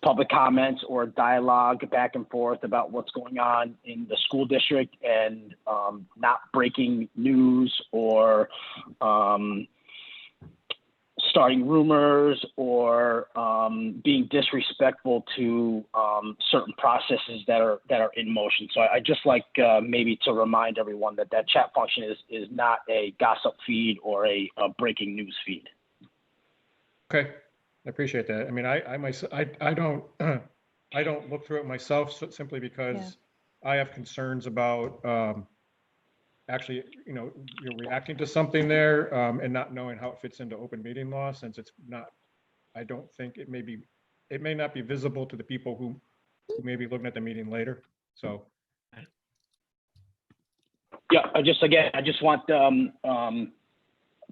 public comments or dialogue back and forth about what's going on in the school district, and not breaking news or starting rumors or being disrespectful to certain processes that are in motion. So I just like maybe to remind everyone that that chat function is not a gossip feed or a breaking news feed. Okay, I appreciate that. I mean, I don't I don't look through it myself simply because I have concerns about actually, you're reacting to something there and not knowing how it fits into open meeting law, since it's not. I don't think it may not be visible to the people who may be looking at the meeting later. So. Yeah, I just want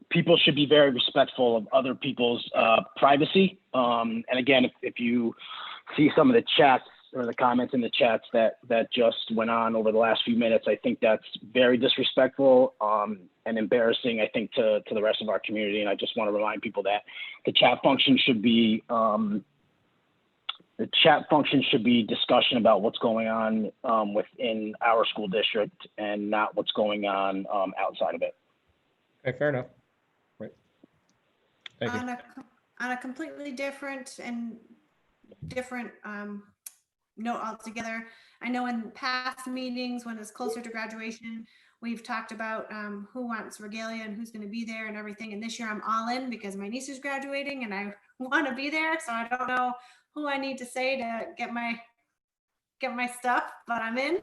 people should be very respectful of other people's privacy. And again, if you see some of the chats or the comments in the chats that just went on over the last few minutes, I think that's very disrespectful and embarrassing, I think, to the rest of our community. And I just want to remind people that the chat function should be discussion about what's going on within our school district and not what's going on outside of it. Okay, fair enough. Right. Thank you. On a completely different note altogether, I know in past meetings when it's closer to graduation, we've talked about who wants regalia and who's going to be there and everything. And this year I'm all in because my niece is graduating and I want to be there. So I don't know who I need to say to get my stuff, but I'm in.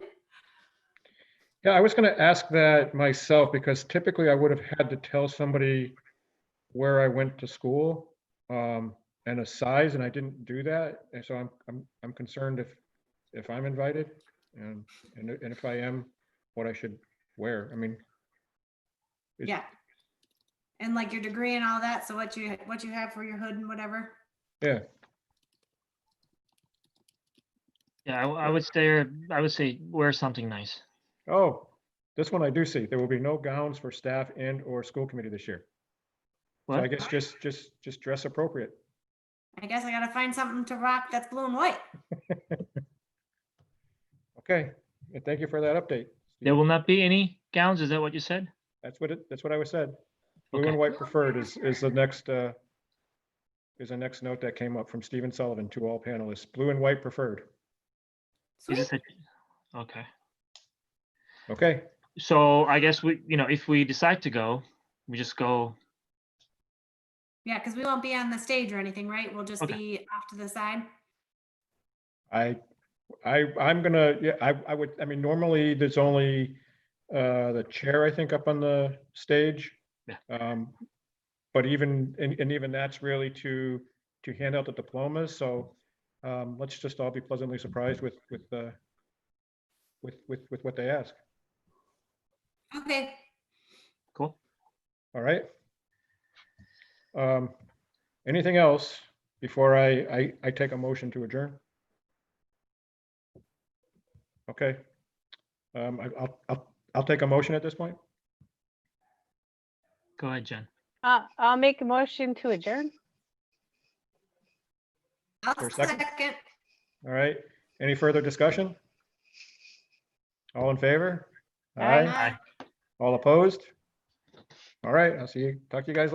Yeah, I was going to ask that myself because typically I would have had to tell somebody where I went to school and a size, and I didn't do that. And so I'm concerned if I'm invited and if I am, what I should wear. I mean, Yeah. And like your degree and all that. So what you have for your hood and whatever. Yeah. Yeah, I would say wear something nice. Oh, this one I do see. There will be no gowns for staff and or school committee this year. So I What? guess just dress appropriate. I guess I gotta find something to rock that's blue and white. Okay, and thank you for that update. There will not be any gowns, is that what you said? That's what I said. Blue Okay. and white preferred is the next note that came up from Stephen Sullivan to all panelists. Blue and white preferred. Is Sweet. this okay. Okay, So I guess if we decide to go, we just go. Yeah, because we won't be on the stage or anything, right? We'll just Okay. be off to the side. I'm gonna, yeah, I mean, normally there's only the chair, I think, up on the stage. Yeah. But even, and even that's really to hand out the diplomas, so let's just all be pleasantly surprised with what they ask. Okay. Cool. All right. Anything else before I take a motion to adjourn? Okay. I'll take a motion at this point. Go ahead, Jen. I'll make a motion to adjourn. I'll For a second? second. All right. Any further discussion? All in favor? Aye. Aye. All opposed? All right. Talk to you guys later.